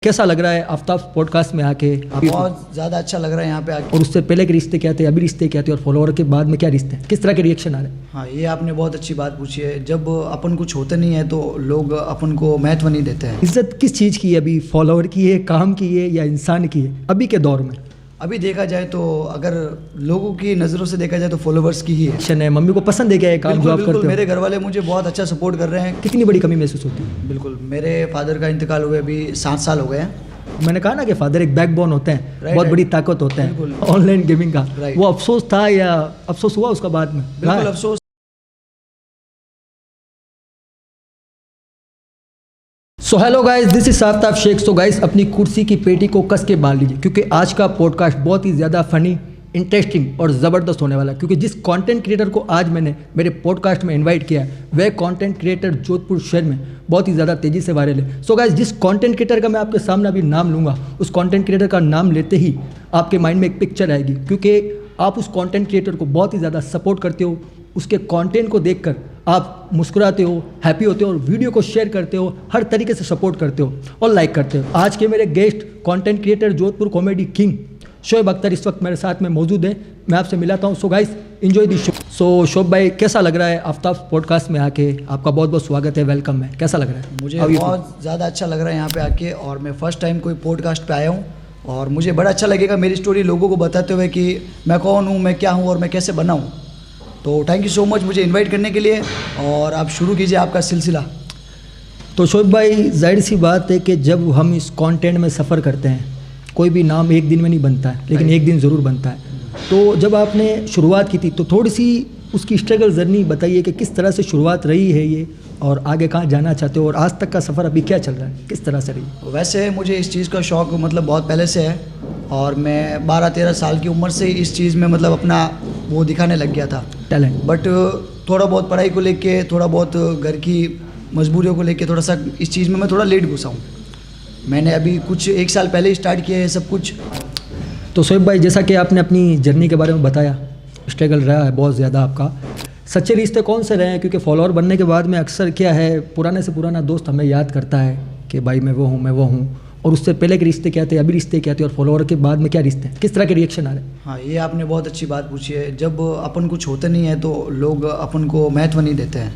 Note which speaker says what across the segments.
Speaker 1: कैसा लग रहा है आफ्ताब पॉडकास्ट में आके?
Speaker 2: बहुत ज़्यादा अच्छा लग रहा है यहाँ पे आके।
Speaker 1: और उससे पहले के रिश्ते क्या थे, अभी रिश्ते क्या थे, और फॉलोअर के बाद में क्या रिश्ते हैं, किस तरह के रिएक्शन आ रहे हैं?
Speaker 2: हाँ, ये आपने बहुत अच्छी बात पूछी है। जब अपन कुछ होते नहीं है तो लोग अपन को महत्व नहीं देते हैं।
Speaker 1: इज्जत किस चीज़ की है अभी? फॉलोअर की है, काम की है, या इंसान की है अभी के दौर में?
Speaker 2: अभी देखा जाए तो अगर लोगों की नज़रों से देखा जाए तो फॉलोवर्स की ही है।
Speaker 1: एक्शन है, मम्मी को पसंद है क्या ये काम जो आप करते हो?
Speaker 2: मेरे घर वाले मुझे बहुत अच्छा सपोर्ट कर रहे हैं।
Speaker 1: कितनी बड़ी कमी महसूस होती है?
Speaker 2: बिल्कुल, मेरे फादर का इंतकाल हुए अभी 7 साल हो गए हैं।
Speaker 1: मैंने कहा ना कि फादर एक बैकबोन होते हैं, बहुत बड़ी ताकत होता है ऑनलाइन गेमिंग का। वो अफसोस था या अफसोस हुआ उसका बाद में?
Speaker 2: बिल्कुल अफसोस।
Speaker 1: So hello guys, this is Aftab Shaikh. So guys, अपनी कुर्सी की पेटी को कस के बांध लीजिए, क्योंकि आज का पॉडकास्ट बहुत ही ज़्यादा फनी, इंटरेस्टिंग और ज़बरदस्त होने वाला है। क्योंकि जिस कंटेंट क्रिएटर को आज मैंने मेरे पॉडकास्ट में इनवाइट किया है, वह कंटेंट क्रिएटर जोधपुर शहर में बहुत ही ज़्यादा तेज़ी से वायरल है। सो गाइस, जिस कंटेंट क्रिएटर का मैं आपके सामने अभी नाम लूँगा, उस कंटेंट क्रिएटर का नाम लेते ही आपके माइंड में एक पिक्चर आएगी, क्योंकि आप उस कंटेंट क्रिएटर को बहुत ही ज़्यादा सपोर्ट करते हो। उसके कंटेंट को देखकर आप मुस्कुराते हो, हैप्पी होते हो, और वीडियो को शेयर करते हो, हर तरीके से सपोर्ट करते हो और लाइक करते हो। आज के मेरे guest content creator Jodhpur comedy king Shoaib Akhtar इस वक्त मेरे साथ में मौजूद है। मैं आपसे मिलाता हूँ। So guys, enjoy the show. So Shoaib भाई, कैसा लग रहा है आफ्ताब पॉडकास्ट में आके? आपका बहुत बहुत स्वागत है, वेलकम है। कैसा लग रहा है?
Speaker 2: मुझे बहुत ज़्यादा अच्छा लग रहा है यहाँ पे आके, और मैं फर्स्ट टाइम कोई पॉडकास्ट पे आया हूँ, और मुझे बड़ा अच्छा लगेगा मेरी स्टोरी लोगों को बताते हुए कि मैं कौन हूँ, मैं क्या हूँ और मैं कैसे बना हूँ। तो थैंक यू सो मच मुझे इनवाइट करने के लिए, और आप शुरू कीजिए आपका सिलसिला।
Speaker 1: तो शोएब भाई, जाहिर सी बात है कि जब हम इस कंटेंट में सफ़र करते हैं, कोई भी नाम एक दिन में नहीं बनता है, लेकिन एक दिन ज़रूर बनता है। तो जब आपने शुरुआत की थी, तो थोड़ी सी उसकी स्ट्रगल जर्नी बताइए कि किस तरह से शुरुआत रही है ये, और आगे कहाँ जाना चाहते हो, और आज तक का सफ़र अभी क्या चल रहा है, किस तरह से रही?
Speaker 2: वैसे मुझे इस चीज़ का शौक़ मतलब बहुत पहले से है, और मैं 12-13 साल की उम्र से इस चीज़ में मतलब अपना वो दिखाने लग गया था, टैलेंट। बट थोड़ा बहुत पढ़ाई को लेके, थोड़ा बहुत घर की मजबूरियों को लेके, थोड़ा सा इस चीज़ में मैं थोड़ा लेट घुसा हूँ। मैंने अभी कुछ 1 साल पहले स्टार्ट किया है सब कुछ।
Speaker 1: तो शोएब भाई, जैसा कि आपने अपनी जर्नी के बारे में बताया, स्ट्रगल रहा है बहुत ज़्यादा आपका। सच्चे रिश्ते कौन से रहे हैं? क्योंकि फॉलोअर बनने के बाद में अक्सर क्या है, पुराने से पुराना दोस्त हमें याद करता है कि भाई मैं वो हूँ, मैं वो हूँ। और उससे पहले के रिश्ते क्या थे, अभी रिश्ते क्या थे, और फॉलोअर के बाद में क्या रिश्ते हैं, किस तरह के रिएक्शन आ रहे हैं?
Speaker 2: हाँ, ये आपने बहुत अच्छी बात पूछी है। जब अपन कुछ होते नहीं है तो लोग अपन को महत्व नहीं देते हैं।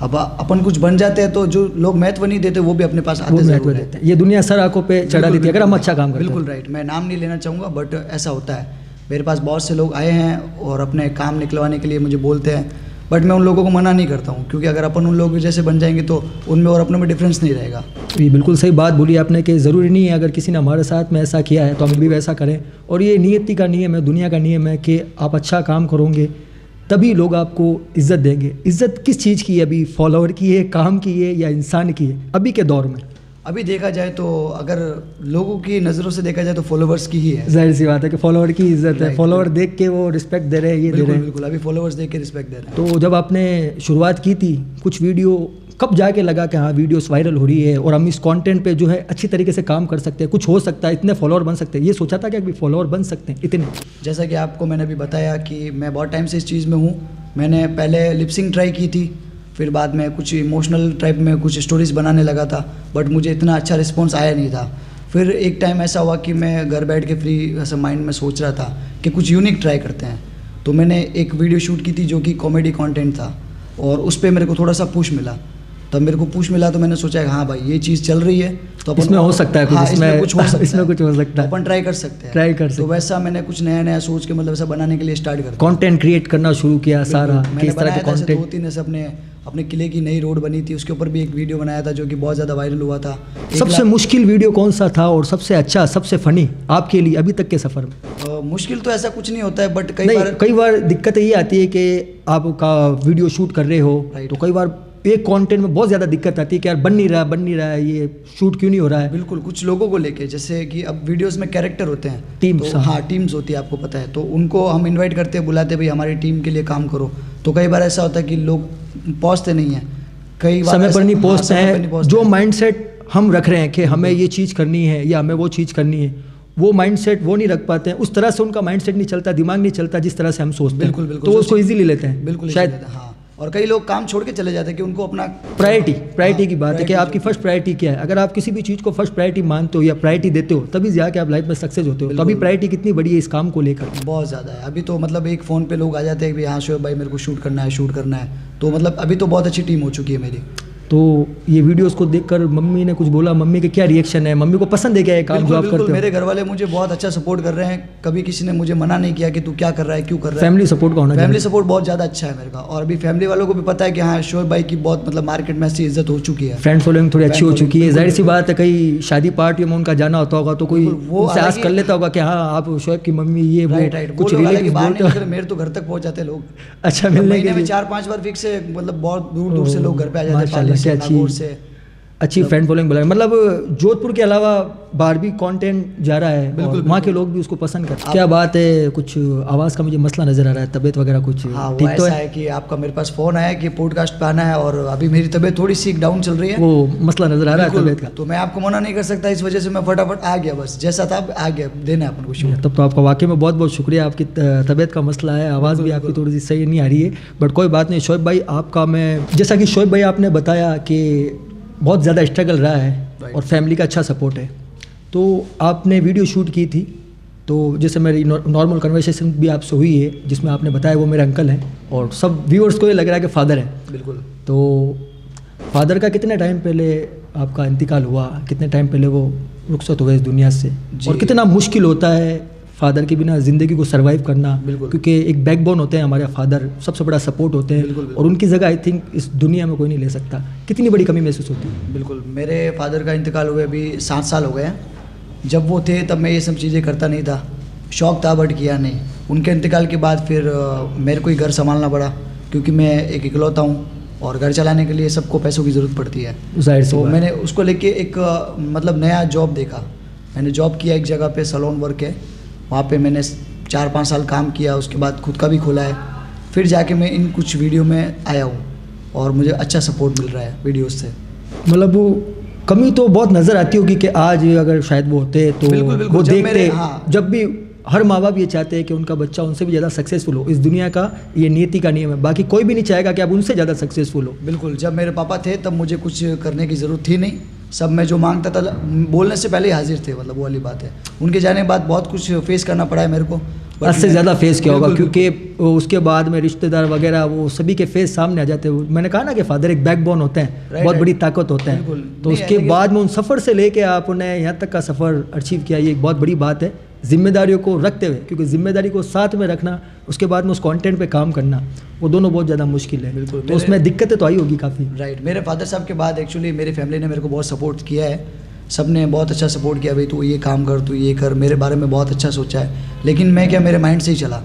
Speaker 2: अब अपन कुछ बन जाते हैं तो जो लोग महत्व नहीं देते वो भी अपने पास आते जरूर हैं।
Speaker 1: ये दुनिया सर आंखों पे चढ़ा देती है अगर हम अच्छा काम करते हैं।
Speaker 2: बिल्कुल राइट। मैं नाम नहीं लेना चाहूँगा, बट ऐसा होता है। मेरे पास बहुत से लोग आए हैं और अपने काम निकलवाने के लिए मुझे बोलते हैं, बट मैं उन लोगों को मना नहीं करता हूँ, क्योंकि अगर अपन उन लोगों जैसे बन जाएंगे तो उनमें और अपने में डिफरेंस नहीं रहेगा।
Speaker 1: ये बिल्कुल सही बात बोली आपने कि ज़रूरी नहीं है अगर किसी ने हमारे साथ में ऐसा किया है तो हम भी वैसा करें। और ये नियति का नियम है, दुनिया का नियम है कि आप अच्छा काम करोगे तभी लोग आपको इज़्ज़त देंगे। इज़्ज़त किस चीज़ की है अभी? फॉलोअर की है, काम की है, या इंसान की है अभी के दौर में?
Speaker 2: अभी देखा जाए तो अगर लोगों की नज़रों से देखा जाए तो फॉलोवर्स की ही है।
Speaker 1: जाहिर सी बात है कि फॉलोअर की इज्जत है। फॉलोअर देख के वो रिस्पेक्ट दे रहे हैं, ये दे रहे हैं।
Speaker 2: बिल्कुल, अभी फॉलोवर्स देख के रिस्पेक्ट दे रहे हैं।
Speaker 1: तो जब आपने शुरुआत की थी, कुछ वीडियो कब जाके लगा कि हाँ वीडियोस वायरल हो रही है और हम इस कंटेंट पे जो है अच्छी तरीके से काम कर सकते हैं, कुछ हो सकता है, इतने फॉलोअर बन सकते हैं? ये सोचा था कि अभी फॉलोअर बन सकते हैं इतने?
Speaker 2: जैसा कि आपको मैंने अभी बताया कि मैं बहुत टाइम से इस चीज़ में हूँ। मैंने पहले लिपसिंग ट्राई की थी, फिर बाद में कुछ इमोशनल टाइप में कुछ स्टोरीज़ बनाने लगा था, बट मुझे इतना अच्छा रिस्पॉन्स आया नहीं था। फिर एक टाइम ऐसा हुआ कि मैं घर बैठ के फ्री ऐसा माइंड में सोच रहा था कि कुछ यूनिक ट्राई करते हैं। तो मैंने एक वीडियो शूट की थी जो कि कॉमेडी कंटेंट था, और उस पर मेरे को थोड़ा सा पुश मिला। तब मेरे को पुश मिला तो मैंने सोचा कि हाँ भाई ये चीज़ चल रही है तो अपन
Speaker 1: इसमें हो सकता है कुछ,
Speaker 2: हाँ, इसमें कुछ हो सकता है,
Speaker 1: इसमें कुछ हो सकता है,
Speaker 2: अपन ट्राई कर सकते हैं। तो वैसा मैंने कुछ नया नया सोच के मतलब ऐसा बनाने के लिए स्टार्ट कर
Speaker 1: कंटेंट क्रिएट करना शुरू किया सारा।
Speaker 2: किस तरह के कंटेंट? 2-3 ऐसे अपने किले की नई रोड बनी थी, उसके ऊपर भी एक वीडियो बनाया था जो कि बहुत ज़्यादा वायरल हुआ था।
Speaker 1: सबसे मुश्किल वीडियो कौन सा था और सबसे अच्छा, सबसे फनी आपके लिए अभी तक के सफ़र में?
Speaker 2: मुश्किल तो ऐसा कुछ नहीं होता है, बट
Speaker 1: कई बार दिक्कत ये आती है कि आपका वीडियो शूट कर रहे हो तो कई बार एक कंटेंट में बहुत ज़्यादा दिक्कत आती है कि यार बन नहीं रहा है, ये शूट क्यों नहीं हो रहा है।
Speaker 2: बिल्कुल, कुछ लोगों को लेके, जैसे कि अब वीडियोस में कैरेक्टर होते हैं,
Speaker 1: टीम्स।
Speaker 2: तो हाँ, टीम्स होती है, आपको पता है। तो उनको हम इनवाइट करते हैं, बुलाते हैं, भाई हमारी टीम के लिए काम करो। तो कई बार ऐसा होता है कि लोग पहुँचते नहीं हैं, कई बार
Speaker 1: समय पर नहीं पहुँचते हैं। जो माइंडसेट हम रख रहे हैं कि हमें ये चीज़ करनी है या हमें वो चीज़ करनी है, वो माइंडसेट वो नहीं रख पाते हैं। उस तरह से उनका माइंडसेट नहीं चलता, दिमाग नहीं चलता जिस तरह से हम सोचते हैं।
Speaker 2: बिल्कुल,
Speaker 1: तो उसको ईजिली लेते हैं।
Speaker 2: बिल्कुल
Speaker 1: शायद।
Speaker 2: हाँ, और कई लोग काम छोड़ के चले जाते हैं कि उनको अपना
Speaker 1: प्रायोरिटी की बात है कि
Speaker 2: priority
Speaker 1: आपकी फर्स्ट प्रायोरिटी क्या है। अगर आप किसी भी चीज़ को फर्स्ट प्रायोरिटी मानते हो या प्रायोरिटी देते हो तभी जाके आप लाइफ में सक्सेस होते हो। तो अभी प्रायोरिटी कितनी बड़ी है इस काम को लेकर?
Speaker 2: बहुत ज़्यादा है। अभी तो मतलब एक फ़ोन पे लोग आ जाते हैं कि हाँ शोएब भाई मेरे को शूट करना है, तो मतलब अभी तो बहुत अच्छी टीम हो चुकी है मेरी।
Speaker 1: तो ये वीडियोस को देखकर मम्मी ने कुछ बोला? मम्मी के क्या रिएक्शन है? मम्मी को पसंद है क्या ये काम जो आप करते हो?
Speaker 2: मेरे घर वाले मुझे बहुत अच्छा सपोर्ट कर रहे हैं। कभी किसी ने मुझे मना नहीं किया कि तू क्या कर रहा है, क्यों कर रहा है।
Speaker 1: फैमिली सपोर्ट का होना चाहिए।
Speaker 2: फैमिली सपोर्ट बहुत ज़्यादा अच्छा है मेरे का, और अभी फैमिली वालों को भी पता है कि हाँ शोएब भाई की बहुत मतलब मार्केट में ऐसी इज्जत हो चुकी है।
Speaker 1: फ्रेंड फॉलोइंग थोड़ी अच्छी हो चुकी है। जाहिर सी बात है कई शादी पार्टियों में उनका जाना होता होगा तो कोई उनसे आस कर लेता होगा कि हाँ आप शोएब की मम्मी ये वो कुछ रिलेटिव बोलते हो।
Speaker 2: मेरे तो घर तक पहुँच जाते लोग।
Speaker 1: अच्छा, मिलने के लिए
Speaker 2: 4-5 बार फिक्स है, मतलब बहुत दूर दूर से लोग घर पे आ जाते हैं,
Speaker 1: माशाल्लाह, क्या अच्छी फ्रेंड फॉलोइंग बोला। मतलब जोधपुर के अलावा बाहर भी कंटेंट जा रहा है और वहाँ के लोग भी उसको पसंद करते हैं। क्या बात है, कुछ आवाज़ का मुझे मसला नज़र आ रहा है, तबीयत वगैरह कुछ
Speaker 2: ठीक तो है कि आपका मेरे पास फ़ोन आया कि पॉडकास्ट पे आना है, और अभी मेरी तबीयत थोड़ी सी डाउन चल रही है,
Speaker 1: वो मसला नज़र आ रहा है तबीयत का।
Speaker 2: तो मैं आपको मना नहीं कर सकता, इस वजह से मैं फटाफट आ गया, बस जैसा था आ गया, देना है अपन को शूट।
Speaker 1: तब तो आपका वाकई में बहुत बहुत शुक्रिया। आपकी तबीयत का मसला है, आवाज़ भी आपकी थोड़ी सी सही नहीं आ रही है, बट कोई बात नहीं। शोएब भाई आपका मैं जैसा कि शोएब भाई आपने बताया कि बहुत ज़्यादा स्ट्रगल रहा है और फैमिली का अच्छा सपोर्ट है, तो आपने वीडियो शूट की थी, तो जैसे मेरी नॉर्मल कन्वर्सेशन भी आपसे हुई है जिसमें आपने बताया वो मेरे अंकल हैं और सब व्यूअर्स को ये लग रहा है कि फादर है।
Speaker 2: बिल्कुल।
Speaker 1: तो फादर का कितने टाइम पहले आपका इंतकाल हुआ, कितने टाइम पहले वो रुखसत हुए इस दुनिया से, और कितना मुश्किल होता है फादर के बिना ज़िंदगी को सर्वाइव करना? क्योंकि एक बैकबोन होते हैं हमारे फादर, सबसे बड़ा सपोर्ट होते हैं, और उनकी जगह आई थिंक इस दुनिया में कोई नहीं ले सकता। कितनी बड़ी कमी महसूस होती है?
Speaker 2: बिल्कुल, मेरे फादर का इंतकाल हुए अभी 7 साल हो गए हैं। जब वो थे तब मैं ये सब चीज़ें करता नहीं था, शौक था बट किया नहीं। उनके इंतकाल के बाद फिर मेरे को ही घर संभालना पड़ा, क्योंकि मैं एक इकलौता हूँ और घर चलाने के लिए सबको पैसों की ज़रूरत पड़ती है। तो मैंने उसको लेके एक मतलब नया जॉब देखा। मैंने जॉब किया एक जगह पे, सैलून वर्क है, वहाँ पे मैंने 4-5 साल काम किया। उसके बाद खुद का भी खोला है, फिर जाके मैं इन कुछ वीडियो में आया हूँ और मुझे अच्छा सपोर्ट मिल रहा है वीडियोस से।
Speaker 1: मतलब वो कमी तो बहुत नज़र आती होगी कि आज अगर शायद वो होते तो
Speaker 2: बिल्कुल,
Speaker 1: वो देखते।
Speaker 2: हाँ।
Speaker 1: जब भी हर माँ बाप ये चाहते हैं कि उनका बच्चा उनसे भी ज़्यादा सक्सेसफुल हो, इस दुनिया का ये नियति का नियम है, बाकी कोई भी नहीं चाहेगा कि आप उनसे ज़्यादा सक्सेसफुल हो।
Speaker 2: बिल्कुल, जब मेरे पापा थे तब मुझे कुछ करने की ज़रूरत थी नहीं, सब मैं जो मांगता था बोलने से पहले ही हाजिर थे, मतलब वो वाली बात है। उनके जाने के बाद बहुत कुछ फेस करना पड़ा है मेरे को,
Speaker 1: उससे ज़्यादा फेस किया होगा, क्योंकि उसके बाद में रिश्तेदार वगैरह वो सभी के फेस सामने आ जाते हैं। मैंने कहा ना कि फादर एक बैकबोन होते हैं, बहुत बड़ी ताकत होते हैं, तो उसके बाद में उन सफ़र से लेके आपने यहाँ तक का सफ़र अचीव किया, ये एक बहुत बड़ी बात है। जिम्मेदारियों को रखते हुए, क्योंकि जिम्मेदारी को साथ में रखना, उसके बाद में उस कंटेंट पे काम करना, वो दोनों बहुत ज़्यादा मुश्किल है। बिल्कुल, तो उसमें दिक्कतें तो आई होगी काफ़ी।
Speaker 2: राइट, मेरे फादर साहब के बाद एक्चुअली मेरी फैमिली ने मेरे को बहुत सपोर्ट किया है। सब ने बहुत अच्छा सपोर्ट किया, भाई तू ये काम कर, तू ये कर, मेरे बारे में बहुत अच्छा सोचा है। लेकिन मैं क्या, मेरे माइंड से ही चला,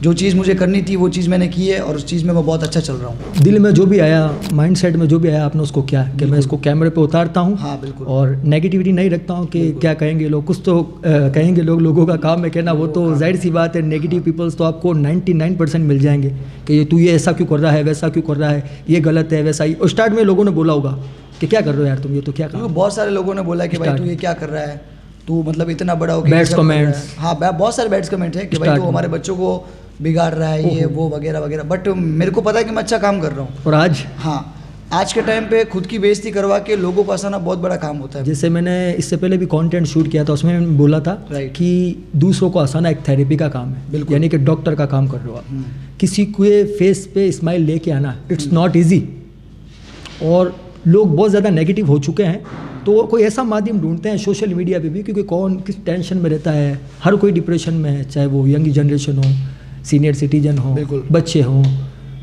Speaker 2: जो चीज़ मुझे करनी थी वो चीज़ मैंने की है, और उस चीज़ में मैं बहुत अच्छा चल रहा हूँ।
Speaker 1: दिल में जो भी आया, माइंड सेट में जो भी आया, आपने उसको क्या कि मैं इसको कैमरे पे उतारता हूँ।
Speaker 2: हाँ बिल्कुल।
Speaker 1: और नेगेटिविटी नहीं रखता हूँ कि क्या कहेंगे लोग, कुछ तो कहेंगे लोग, लोगों का काम है कहना, वो तो जाहिर सी बात है। नेगेटिव पीपल्स तो आपको 99% मिल जाएंगे कि तू ये ऐसा क्यों कर रहा है, वैसा क्यों कर रहा है, ये गलत है, वैसा ही। और स्टार्ट में लोगों ने बोला होगा कि क्या कर रहे हो यार तुम, ये तो क्या कर रहे हो।
Speaker 2: बहुत सारे लोगों ने बोला कि भाई तू ये क्या कर रहा है, तू मतलब इतना बड़ा हो गया।
Speaker 1: बैड्स कमेंट्स,
Speaker 2: हाँ बहुत सारे बैड्स कमेंट है कि भाई तू हमारे बच्चों को बिगाड़ रहा है, ये वो वगैरह वगैरह। बट मेरे को पता है कि मैं अच्छा काम कर रहा हूँ।
Speaker 1: और आज
Speaker 2: आज के टाइम पे खुद की बेइज्जती करवा के लोगों को हंसाना बहुत बड़ा काम होता है।
Speaker 1: जैसे मैंने इससे पहले भी कंटेंट शूट किया था, उसमें मैंने बोला था कि दूसरों को हंसाना एक थेरेपी का काम है, यानी कि डॉक्टर का काम कर रहे हो आप। किसी के फेस पे स्माइल लेके आना, इट्स नॉट ईजी। और लोग बहुत ज़्यादा नेगेटिव हो चुके हैं, तो कोई ऐसा माध्यम ढूंढते हैं सोशल मीडिया पे भी, क्योंकि कौन किस टेंशन में रहता है, हर कोई डिप्रेशन में है, चाहे वो यंग जनरेशन हो, सीनियर सिटीजन हो, बच्चे हों,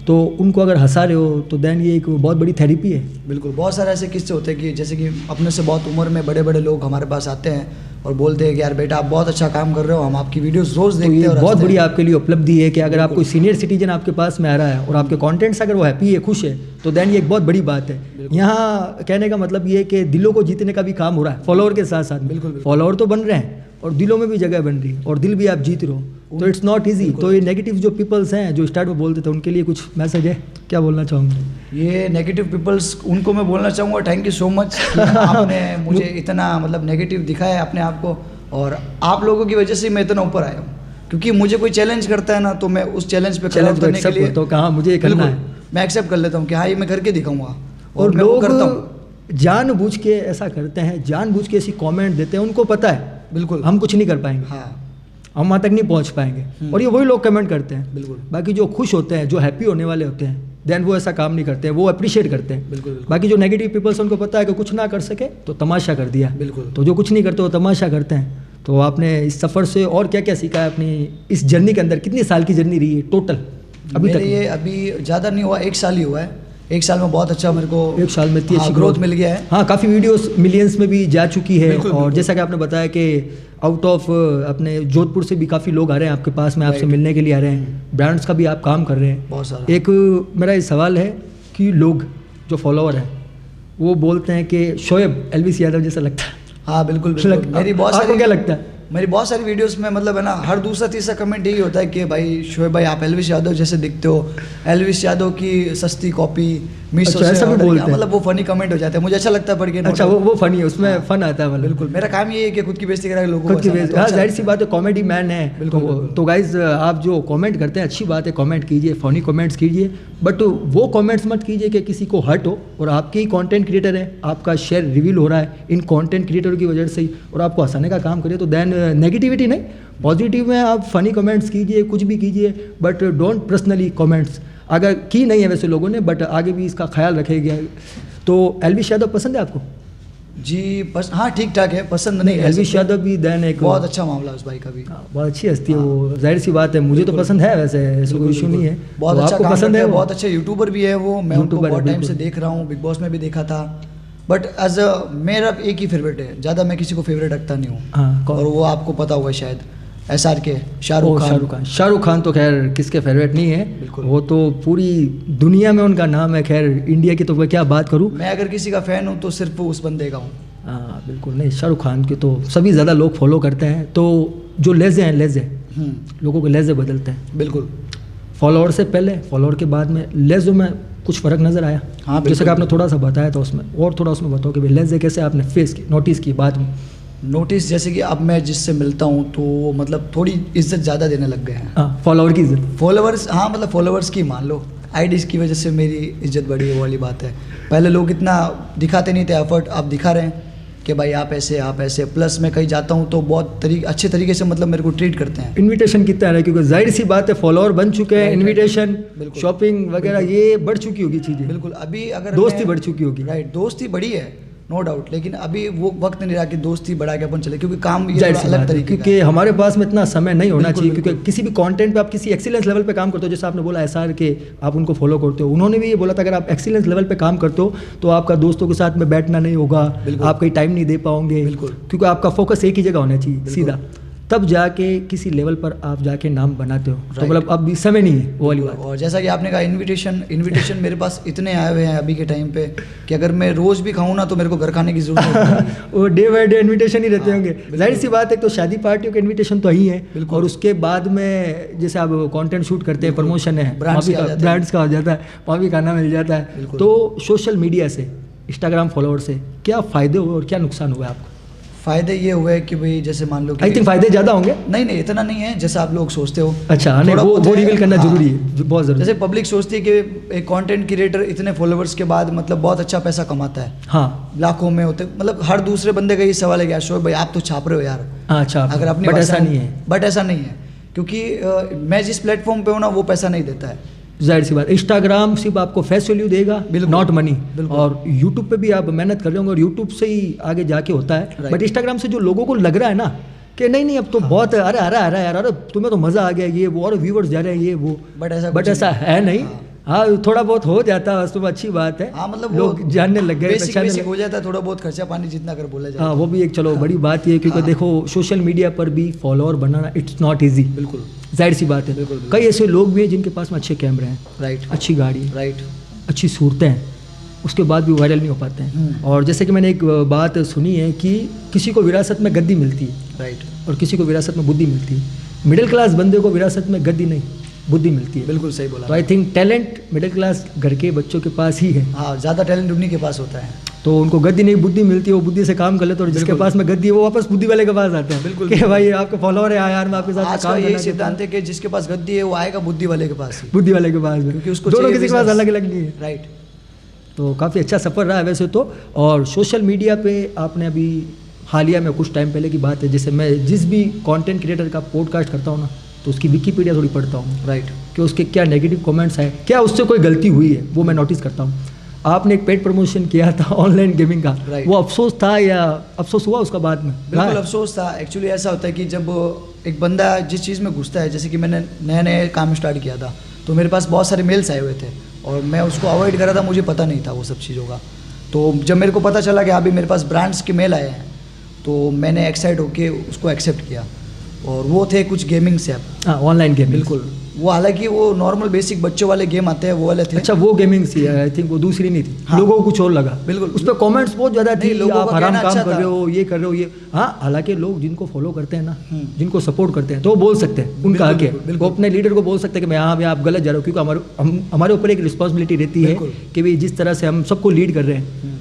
Speaker 1: तो उनको अगर हंसा रहे हो तो देन ये एक बहुत बड़ी थेरेपी है।
Speaker 2: बिल्कुल, बहुत सारे ऐसे किस्से होते हैं कि जैसे कि अपने से बहुत उम्र में बड़े बड़े लोग हमारे पास आते हैं और बोलते हैं कि यार बेटा आप बहुत अच्छा काम कर रहे हो, हम आपकी वीडियोस रोज़ देखते हैं।
Speaker 1: तो बहुत बड़ी आपके लिए उपलब्धि है कि अगर आप कोई सीनियर सिटीजन आपके पास में आ रहा है और आपके कंटेंट्स अगर वो हैप्पी है, खुश है, तो देन ये एक बहुत बड़ी बात है। यहाँ कहने का मतलब ये है कि दिलों को जीतने का भी काम हो रहा है फॉलोअर के साथ साथ। बिल्कुल, फॉलोअर तो बन रहे हैं और दिलों में भी जगह बन रही है और दिल भी आप जीत रहे हो, तो इट्स नॉट ईजी। तो ये नेगेटिव जो पीपल्स हैं जो स्टार्ट में बोलते थे, उनके लिए कुछ मैसेज है, क्या बोलना चाहूँगा?
Speaker 2: ये नेगेटिव पीपल्स, उनको मैं बोलना चाहूँगा थैंक यू सो मच, आपने मुझे इतना मतलब नेगेटिव दिखाया अपने आप को, और आप लोगों की वजह से मैं इतना ऊपर आया हूँ। क्योंकि मुझे कोई चैलेंज करता है ना, तो मैं उस चैलेंज पे खड़ा करने के लिए
Speaker 1: तो कहाँ मुझे करना है,
Speaker 2: मैं एक्सेप्ट कर लेता हूँ कि हाँ ये मैं करके दिखाऊंगा,
Speaker 1: और
Speaker 2: मैं वो करता हूँ।
Speaker 1: लोग जानबूझ के ऐसा करते हैं, जानबूझ के ऐसी कमेंट देते हैं, उनको पता है
Speaker 2: बिल्कुल
Speaker 1: हम कुछ नहीं कर पाएंगे,
Speaker 2: हाँ
Speaker 1: हम वहाँ तक नहीं पहुँच पाएंगे, और ये वही लोग कमेंट करते हैं।
Speaker 2: बिल्कुल
Speaker 1: बाकी जो खुश होते हैं, जो हैप्पी होने वाले होते हैं, देन वो ऐसा काम नहीं करते हैं, वो अप्रिशिएट करते हैं।
Speaker 2: बिल्कुल
Speaker 1: बाकी जो नेगेटिव पीपल्स, उनको पता है कि कुछ ना कर सके तो तमाशा कर दिया,
Speaker 2: बिल्कुल।
Speaker 1: तो जो कुछ नहीं करते वो तमाशा करते हैं। तो आपने इस सफ़र से और क्या क्या सीखा है अपनी इस जर्नी के अंदर? कितनी साल की जर्नी रही है टोटल अभी
Speaker 2: मेरे
Speaker 1: तक?
Speaker 2: ये अभी ज़्यादा नहीं हुआ, 1 साल ही हुआ है। 1 साल में बहुत अच्छा मेरे को
Speaker 1: 1 साल में इतनी अच्छी
Speaker 2: ग्रोथ मिल गया है।
Speaker 1: हाँ, काफ़ी वीडियोस मिलियंस में भी जा चुकी है।
Speaker 2: बिल्कुल,
Speaker 1: और
Speaker 2: बिल्कुल।
Speaker 1: जैसा कि आपने बताया कि आउट ऑफ अपने जोधपुर से भी काफ़ी लोग आ रहे हैं आपके पास में, आपसे
Speaker 2: Right.
Speaker 1: मिलने के लिए आ रहे हैं। ब्रांड्स का भी आप काम कर रहे हैं
Speaker 2: बहुत सारा।
Speaker 1: एक मेरा ये सवाल है कि लोग जो फॉलोअर हैं वो बोलते हैं कि शोएब एलविस यादव जैसा लगता है।
Speaker 2: हाँ बिल्कुल बिल्कुल। मेरी बहुत
Speaker 1: आपको
Speaker 2: सारी
Speaker 1: क्या लगता है?
Speaker 2: मेरी बहुत सारी वीडियोस में मतलब है ना, हर दूसरा तीसरा कमेंट यही होता है कि भाई शोएब भाई आप एलविस यादव जैसे दिखते हो, एलविस यादव की सस्ती कॉपी मीशो
Speaker 1: अच्छा,
Speaker 2: से
Speaker 1: ऐसा भी
Speaker 2: order
Speaker 1: बोलते
Speaker 2: किया।
Speaker 1: हैं?
Speaker 2: मतलब वो फनी कमेंट हो जाते हैं, मुझे अच्छा लगता है पढ़ के।
Speaker 1: अच्छा, वो फनी है, उसमें फन आता है मतलब।
Speaker 2: बिल्कुल, मेरा काम ये है कि खुद की बेइज्जती करा के लोगों
Speaker 1: खुद की
Speaker 2: हंसाना,
Speaker 1: बेइज्जती,
Speaker 2: तो
Speaker 1: हाँ
Speaker 2: अच्छा
Speaker 1: जाहिर
Speaker 2: लगता
Speaker 1: सी
Speaker 2: है।
Speaker 1: बात है, कॉमेडी मैन है।
Speaker 2: बिल्कुल, बिल्कुल।
Speaker 1: तो गाइज आप जो कमेंट करते हैं अच्छी बात है, कमेंट कीजिए, फनी कमेंट्स कीजिए, बट वो कमेंट्स मत कीजिए कि किसी को हर्ट हो। और आपके ही कंटेंट क्रिएटर है, आपका शेयर रिवील हो रहा है इन कंटेंट क्रिएटर की वजह से ही, और आपको हंसाने का काम करिए, तो देन नेगेटिविटी नहीं, पॉजिटिव में आप फनी कमेंट्स कीजिए, कुछ भी कीजिए, बट डोंट पर्सनली कमेंट्स। अगर की नहीं है वैसे लोगों ने, बट आगे भी इसका ख्याल रखेगा। तो एलविस यादव पसंद है आपको?
Speaker 2: जी हाँ ठीक ठाक है, पसंद नहीं कह
Speaker 1: एलविस
Speaker 2: सकते।
Speaker 1: यादव भी देन एक
Speaker 2: बहुत अच्छा मामला है उस भाई का भी।
Speaker 1: हाँ, बहुत अच्छी हस्ती है वो, जाहिर सी बात है, मुझे तो पसंद है वैसे, ऐसा कोई इशू नहीं है।
Speaker 2: बहुत
Speaker 1: तो
Speaker 2: अच्छा
Speaker 1: आपको
Speaker 2: काम
Speaker 1: पसंद
Speaker 2: करते
Speaker 1: है
Speaker 2: हैं,
Speaker 1: वो?
Speaker 2: बहुत अच्छे यूट्यूबर भी है वो। मैं उनको
Speaker 1: यूट्यूबर है,
Speaker 2: बहुत टाइम से
Speaker 1: बिल्कुल।
Speaker 2: देख रहा हूँ, बिग बॉस में भी देखा था। बट एज मेरा एक ही फेवरेट है, ज़्यादा मैं किसी को फेवरेट रखता नहीं हूँ।
Speaker 1: हाँ, कौन?
Speaker 2: और वो आपको पता होगा शायद, SRK
Speaker 1: ओ,
Speaker 2: शाहरुख
Speaker 1: शाहरुख
Speaker 2: खान।
Speaker 1: खान। शाहरुख खान तो खैर किसके फेवरेट नहीं है,
Speaker 2: बिल्कुल।
Speaker 1: वो तो पूरी दुनिया में उनका नाम है। खैर इंडिया की तो मैं क्या बात करूँ।
Speaker 2: मैं अगर किसी का फ़ैन हूँ तो सिर्फ उस बंदे का हूँ।
Speaker 1: हाँ बिल्कुल, नहीं शाहरुख खान के तो सभी ज़्यादा लोग फॉलो करते हैं। तो जो लेज़े हैं, लेज़े लोगों के लेज़े बदलते हैं,
Speaker 2: बिल्कुल।
Speaker 1: फॉलोअर से पहले, फॉलोअर के बाद में लेज़ों में कुछ फ़र्क नज़र आया?
Speaker 2: हाँ,
Speaker 1: जैसे कि
Speaker 2: बिल्कुल।
Speaker 1: आपने थोड़ा सा बताया था उसमें, और थोड़ा उसमें बताओ कि भाई लेज़े कैसे आपने फेस की, नोटिस की बाद में?
Speaker 2: नोटिस जैसे कि अब मैं जिससे मिलता हूँ तो वो मतलब थोड़ी इज्जत ज़्यादा देने लग गए हैं।
Speaker 1: हाँ, फॉलोअर की इज्जत।
Speaker 2: फॉलोअर्स, हाँ मतलब फॉलोअर्स की मान लो, आईडीज़ की वजह से मेरी इज्जत बढ़ी है, वो वाली बात है। पहले लोग इतना दिखाते नहीं थे एफर्ट, आप दिखा रहे हैं कि भाई आप ऐसे। प्लस मैं कहीं जाता हूँ तो बहुत अच्छे तरीके से मतलब मेरे को ट्रीट करते हैं।
Speaker 1: इनविटेशन कितना है, क्योंकि जाहिर सी बात है फॉलोअर बन चुके हैं,
Speaker 2: Right,
Speaker 1: इनविटेशन,
Speaker 2: बिल्कुल।
Speaker 1: शॉपिंग वगैरह ये बढ़ चुकी होगी चीज़ें।
Speaker 2: बिल्कुल, अभी अगर
Speaker 1: दोस्ती
Speaker 2: मैं-
Speaker 1: बढ़ चुकी होगी।
Speaker 2: राइट, दोस्ती बढ़ी है नो डाउट, लेकिन अभी वो वक्त नहीं रहा कि दोस्ती बढ़ा के अपन चले, क्योंकि काम ये
Speaker 1: जाहिर
Speaker 2: थोड़ा
Speaker 1: सी
Speaker 2: अलग
Speaker 1: बात है,
Speaker 2: तरीके का
Speaker 1: क्योंकि हमारे पास में इतना समय नहीं होना
Speaker 2: बिल्कुल,
Speaker 1: चाहिए, क्योंकि
Speaker 2: बिल्कुल।
Speaker 1: किसी भी कंटेंट पे आप किसी एक्सीलेंस लेवल पे काम करते हो, जैसे आपने बोला SR के आप उनको फॉलो करते हो, उन्होंने भी ये बोला था अगर आप एक्सीलेंस लेवल पे काम करते हो तो आपका दोस्तों के साथ में बैठना नहीं होगा,
Speaker 2: बिल्कुल।
Speaker 1: आप कहीं टाइम नहीं दे पाओगे,
Speaker 2: बिल्कुल।
Speaker 1: क्योंकि आपका फोकस एक ही जगह होना चाहिए
Speaker 2: बिल्कुल।
Speaker 1: सीधा, तब जाके किसी लेवल पर आप जाके नाम बनाते हो। तो
Speaker 2: Right.
Speaker 1: मतलब अब भी समय नहीं है वो वाली बात।
Speaker 2: और जैसा कि आपने कहा इनविटेशन मेरे पास इतने आए हुए हैं अभी के टाइम पे कि अगर मैं रोज़ भी खाऊं ना तो मेरे को घर खाने की जरूरत नहीं है।
Speaker 1: वो डे बाय डे इनविटेशन ही रहते
Speaker 2: हाँ,
Speaker 1: होंगे।
Speaker 2: बिल्कुल।
Speaker 1: जाहिर सी बात है, तो शादी पार्टियों के इनविटेशन तो ही है,
Speaker 2: बिल्कुल।
Speaker 1: और उसके बाद में जैसे आप कंटेंट शूट करते हैं,
Speaker 2: बिल्कुल।
Speaker 1: प्रमोशन है,
Speaker 2: ब्रांड्स के आ जाते हैं।
Speaker 1: ब्रांड्स का हो जाता है, वहाँ भी खाना मिल जाता है।
Speaker 2: बिल्कुल।
Speaker 1: तो सोशल मीडिया से, इंस्टाग्राम फॉलोअर से क्या फ़ायदे हुए और क्या नुकसान हुआ आपको?
Speaker 2: फ़ायदे ये हुए कि भाई जैसे मान लो कि
Speaker 1: आई थिंक फ़ायदे ज़्यादा होंगे।
Speaker 2: नहीं इतना नहीं है जैसा आप लोग सोचते हो।
Speaker 1: अच्छा, नहीं
Speaker 2: थोड़ा
Speaker 1: वो
Speaker 2: बहुत
Speaker 1: वो
Speaker 2: है,
Speaker 1: रिवील करना
Speaker 2: हाँ।
Speaker 1: जरूरी है, बहुत ज़रूरी
Speaker 2: जैसे
Speaker 1: है।
Speaker 2: पब्लिक सोचती है कि एक कंटेंट क्रिएटर इतने फॉलोअर्स के बाद मतलब बहुत अच्छा पैसा कमाता है,
Speaker 1: हाँ
Speaker 2: लाखों में होते, मतलब हर दूसरे बंदे का ये सवाल है कि यार शोएब भाई आप तो छाप रहे हो यार।
Speaker 1: अच्छा,
Speaker 2: अगर अपनी
Speaker 1: बट
Speaker 2: भाषा
Speaker 1: ऐसा
Speaker 2: में-
Speaker 1: नहीं है।
Speaker 2: बट ऐसा नहीं है, क्योंकि मैं जिस प्लेटफॉर्म पे हूँ ना वो पैसा नहीं देता है।
Speaker 1: जाहिर सी बात, इंस्टाग्राम सिर्फ आपको फेस वैल्यू देगा,
Speaker 2: बिल्कुल।
Speaker 1: Not money.
Speaker 2: बिल्कुल।
Speaker 1: और यूट्यूब पे भी आप मेहनत कर रहे होंगे और यूट्यूब से ही आगे जाके होता है।
Speaker 2: Right.
Speaker 1: बट इंस्टाग्राम से जो लोगों को लग रहा है ना कि नहीं अब तो बहुत अरे अरे अरे यार, अरे तुम्हें तो मज़ा आ गया, ये वो, और व्यूवर्स जा रहे हैं, ये वो,
Speaker 2: बट ऐसा
Speaker 1: बट
Speaker 2: कुछ
Speaker 1: ऐसा
Speaker 2: नहीं।
Speaker 1: है नहीं।
Speaker 2: हाँ।
Speaker 1: हाँ, थोड़ा बहुत हो जाता है, उसमें अच्छी बात है।
Speaker 2: हाँ मतलब
Speaker 1: लोग
Speaker 2: वो
Speaker 1: जानने लग गए,
Speaker 2: बेसिक
Speaker 1: पहचानने
Speaker 2: बेसिक
Speaker 1: लग-
Speaker 2: हो जाता है, थोड़ा बहुत खर्चा पानी जितना कर बोला जाए।
Speaker 1: हाँ, वो भी एक चलो बड़ी बात है, क्योंकि
Speaker 2: हाँ।
Speaker 1: देखो सोशल मीडिया पर भी follower banana it's not easy.
Speaker 2: बिल्कुल
Speaker 1: जाहिर सी बात है,
Speaker 2: बिल्कुल, बिल्कुल।
Speaker 1: कई ऐसे लोग भी हैं जिनके पास में अच्छे कैमरे हैं,
Speaker 2: राइट
Speaker 1: अच्छी गाड़ी है,
Speaker 2: राइट।
Speaker 1: अच्छी सूरतें हैं, उसके बाद भी वायरल नहीं हो पाते हैं। और जैसे कि मैंने एक बात सुनी है कि किसी को विरासत में गद्दी मिलती है
Speaker 2: राइट,
Speaker 1: और किसी को विरासत में बुद्धि मिलती है। मिडिल क्लास बंदे को विरासत में गद्दी नहीं, बुद्धि मिलती है।
Speaker 2: बिल्कुल सही बोला।
Speaker 1: तो I think talent middle class घर के बच्चों के पास ही है।
Speaker 2: हाँ, ज़्यादा टैलेंट उन्हीं के पास होता है।
Speaker 1: तो उनको गद्दी नहीं बुद्धि मिलती है, वो बुद्धि से काम कर लेते हैं, और जिसके पास में गद्दी है वो वापस बुद्धि वाले के पास आते हैं।
Speaker 2: बिल्कुल
Speaker 1: कि भाई आपके फॉलोअर है, यार मैं आपके साथ
Speaker 2: आज का
Speaker 1: काम
Speaker 2: यही
Speaker 1: करना
Speaker 2: सिद्धांत है कि जिसके पास गद्दी है वो आएगा बुद्धि वाले के पास ही,
Speaker 1: बुद्धि वाले के पास में,
Speaker 2: क्योंकि उसको
Speaker 1: दोनों
Speaker 2: चाहिए
Speaker 1: किसी के पास
Speaker 2: business।
Speaker 1: अलग अलग नहीं है।
Speaker 2: राइट।
Speaker 1: तो काफ़ी अच्छा सफ़र रहा है वैसे तो। और सोशल मीडिया पे आपने अभी हालिया में कुछ टाइम पहले की बात है, जैसे मैं जिस भी कंटेंट क्रिएटर का पॉडकास्ट करता हूँ ना, तो उसकी विकीपीडिया थोड़ी पढ़ता हूँ।
Speaker 2: राइट।
Speaker 1: कि उसके क्या नेगेटिव कमेंट्स हैं, क्या उससे कोई गलती हुई है, वो मैं नोटिस करता हूँ। आपने एक पेड प्रमोशन किया था ऑनलाइन गेमिंग का,
Speaker 2: Right.
Speaker 1: वो अफसोस था या अफसोस हुआ उसका बाद में?
Speaker 2: बिल्कुल
Speaker 1: हाँ।
Speaker 2: अफसोस था। एक्चुअली ऐसा होता है कि जब एक बंदा जिस चीज़ में घुसता है, जैसे कि मैंने नए नए काम स्टार्ट किया था, तो मेरे पास बहुत सारे मेल्स आए हुए थे और मैं उसको अवॉइड कर रहा था, मुझे पता नहीं था वो सब चीज़ों का। तो जब मेरे को पता चला कि अभी मेरे पास ब्रांड्स के मेल आए हैं, तो मैंने एक्साइट होके उसको एक्सेप्ट किया, और वो थे कुछ गेमिंग से।
Speaker 1: हाँ, ऑनलाइन गेमिंग।
Speaker 2: बिल्कुल, वो हालांकि वो नॉर्मल बेसिक बच्चों वाले गेम आते हैं वो वाले थे।
Speaker 1: अच्छा, वो गेमिंग सी आई थिंक वो दूसरी नहीं थी।
Speaker 2: हाँ।
Speaker 1: लोगों को कुछ और लगा।
Speaker 2: बिल्कुल।
Speaker 1: उस पर कमेंट्स बहुत ज़्यादा थी,
Speaker 2: नहीं, लोगों
Speaker 1: आप
Speaker 2: का
Speaker 1: हराम
Speaker 2: कहना
Speaker 1: काम
Speaker 2: अच्छा
Speaker 1: कर
Speaker 2: था।
Speaker 1: रहे हो, ये कर रहे हो, ये। हाँ, हालांकि लोग जिनको फॉलो करते हैं ना, जिनको सपोर्ट करते हैं, तो वो बोल सकते हैं, उनका हक है।
Speaker 2: बिल्कुल।
Speaker 1: वो अपने लीडर को बोल सकते हैं कि मैं हाँ भैया आप गलत जा रहे हो, क्योंकि हमारे ऊपर एक रिस्पॉन्सिबिलिटी रहती है
Speaker 2: बिल्कुल।
Speaker 1: कि भाई जिस तरह से हम सबको लीड कर रहे हैं,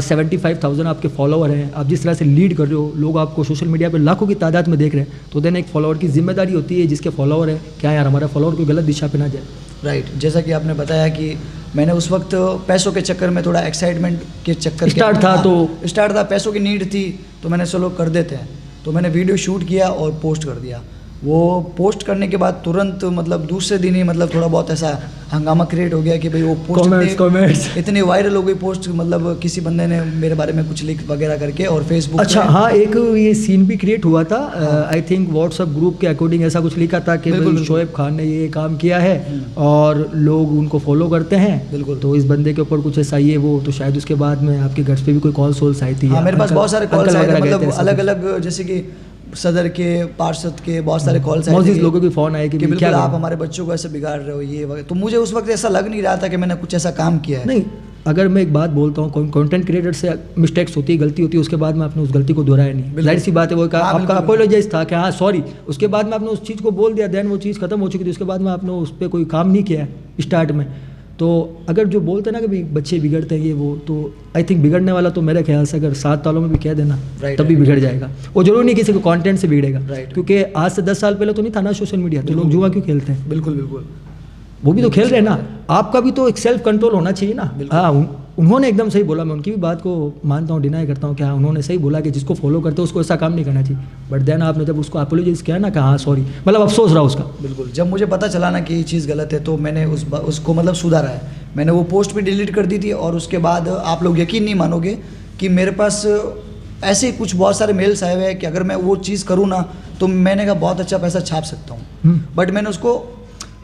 Speaker 1: 75,000 आपके फॉलोअर हैं, आप जिस तरह से लीड कर रहे हो, लोग आपको सोशल मीडिया पे लाखों की तादाद में देख रहे हैं, तो देन एक फॉलोअर की जिम्मेदारी होती है, जिसके फॉलोअर है, क्या यार हमारा फॉलोअर कोई गलत दिशा पे ना जाए।
Speaker 2: राइट। जैसा कि आपने बताया कि मैंने उस वक्त पैसों के चक्कर में, थोड़ा एक्साइटमेंट के चक्कर
Speaker 1: स्टार्ट था, तो
Speaker 2: स्टार्ट था, पैसों की नीड थी, तो मैंने चलो कर देते हैं, तो मैंने वीडियो शूट किया और पोस्ट कर दिया। वो पोस्ट करने के बाद तुरंत मतलब दूसरे दिन ही मतलब थोड़ा बहुत ऐसा हंगामा क्रिएट हो गया कि भाई वो पोस्ट इतनी वायरल हो गई पोस्ट, मतलब किसी बंदे ने मेरे बारे में कुछ लिख वगैरह करके, और फेसबुक
Speaker 1: अच्छा हाँ, एक ये सीन भी क्रिएट हुआ था, आई थिंक व्हाट्सएप ग्रुप के अकॉर्डिंग ऐसा कुछ लिखा था कि
Speaker 2: बिल्कुल,
Speaker 1: भाई शोएब खान ने ये काम किया है और लोग उनको फॉलो करते हैं,
Speaker 2: बिल्कुल।
Speaker 1: तो इस बंदे के ऊपर कुछ ऐसा ये वो, तो शायद उसके बाद में आपके घर पे भी कोई कॉल सोल्स आई थी।
Speaker 2: हाँ, मेरे पास बहुत सारे कॉल्स आए थे, मतलब अलग
Speaker 1: अलग
Speaker 2: अलग, जैसे कि सदर के, पार्षद के बहुत सारे कॉल्स आए
Speaker 1: मौजूद
Speaker 2: थे
Speaker 1: लोगों के फ़ोन आए कि
Speaker 2: बिल्कुल
Speaker 1: क्या
Speaker 2: आप हमारे बच्चों को ऐसे बिगाड़ रहे हो ये वगैरह। तो मुझे उस वक्त ऐसा लग नहीं रहा था कि मैंने कुछ ऐसा काम किया है।
Speaker 1: नहीं, अगर मैं एक बात बोलता हूँ, कंटेंट क्रिएटर से मिस्टेक्स होती है, गलती होती है, उसके बाद में आपने उस गलती को दोहराया नहीं, जाहिर सी बात है, वो
Speaker 2: हाँ,
Speaker 1: आपका अपोलोजाइज था कि हाँ सॉरी, उसके बाद में आपने उस चीज़ को बोल दिया, देन वो चीज़ खत्म हो चुकी थी, उसके बाद में आपने उस पर कोई काम नहीं किया है स्टार्ट में। तो अगर जो बोलते हैं ना कि भाई बच्चे बिगड़ते हैं ये वो, तो आई थिंक बिगड़ने वाला तो मेरे ख्याल से अगर 7 सालों में भी कह देना
Speaker 2: Right,
Speaker 1: तब भी
Speaker 2: right.
Speaker 1: बिगड़ जाएगा। वो जरूरी नहीं किसी को कंटेंट से बिगड़ेगा,
Speaker 2: Right.
Speaker 1: क्योंकि आज से 10 साल पहले तो नहीं था ना सोशल मीडिया, तो लोग जुआ क्यों खेलते हैं?
Speaker 2: बिल्कुल बिल्कुल।
Speaker 1: वो भी तो खेल रहे हैं ना, आपका भी तो एक सेल्फ कंट्रोल होना चाहिए ना। हाँ, उन्होंने एकदम सही बोला, मैं उनकी भी बात को मानता हूँ, डिनाई करता हूँ कि हाँ उन्होंने सही बोला कि जिसको फॉलो करते हो उसको ऐसा काम नहीं करना चाहिए, बट देन आपने जब उसको अपोलोजाइज किया ना कि हाँ सॉरी, मतलब अफसोस रहा उसका।
Speaker 2: बिल्कुल, जब मुझे पता चला ना कि ये चीज़ गलत है, तो मैंने उसको मतलब सुधारा है। मैंने वो पोस्ट भी डिलीट कर दी थी, और उसके बाद आप लोग यकीन नहीं मानोगे कि मेरे पास ऐसे कुछ बहुत सारे मेल्स आए हुए हैं कि अगर मैं वो चीज़ करूँ ना, तो मैंने कहा बहुत अच्छा पैसा छाप सकता हूँ, बट मैंने उसको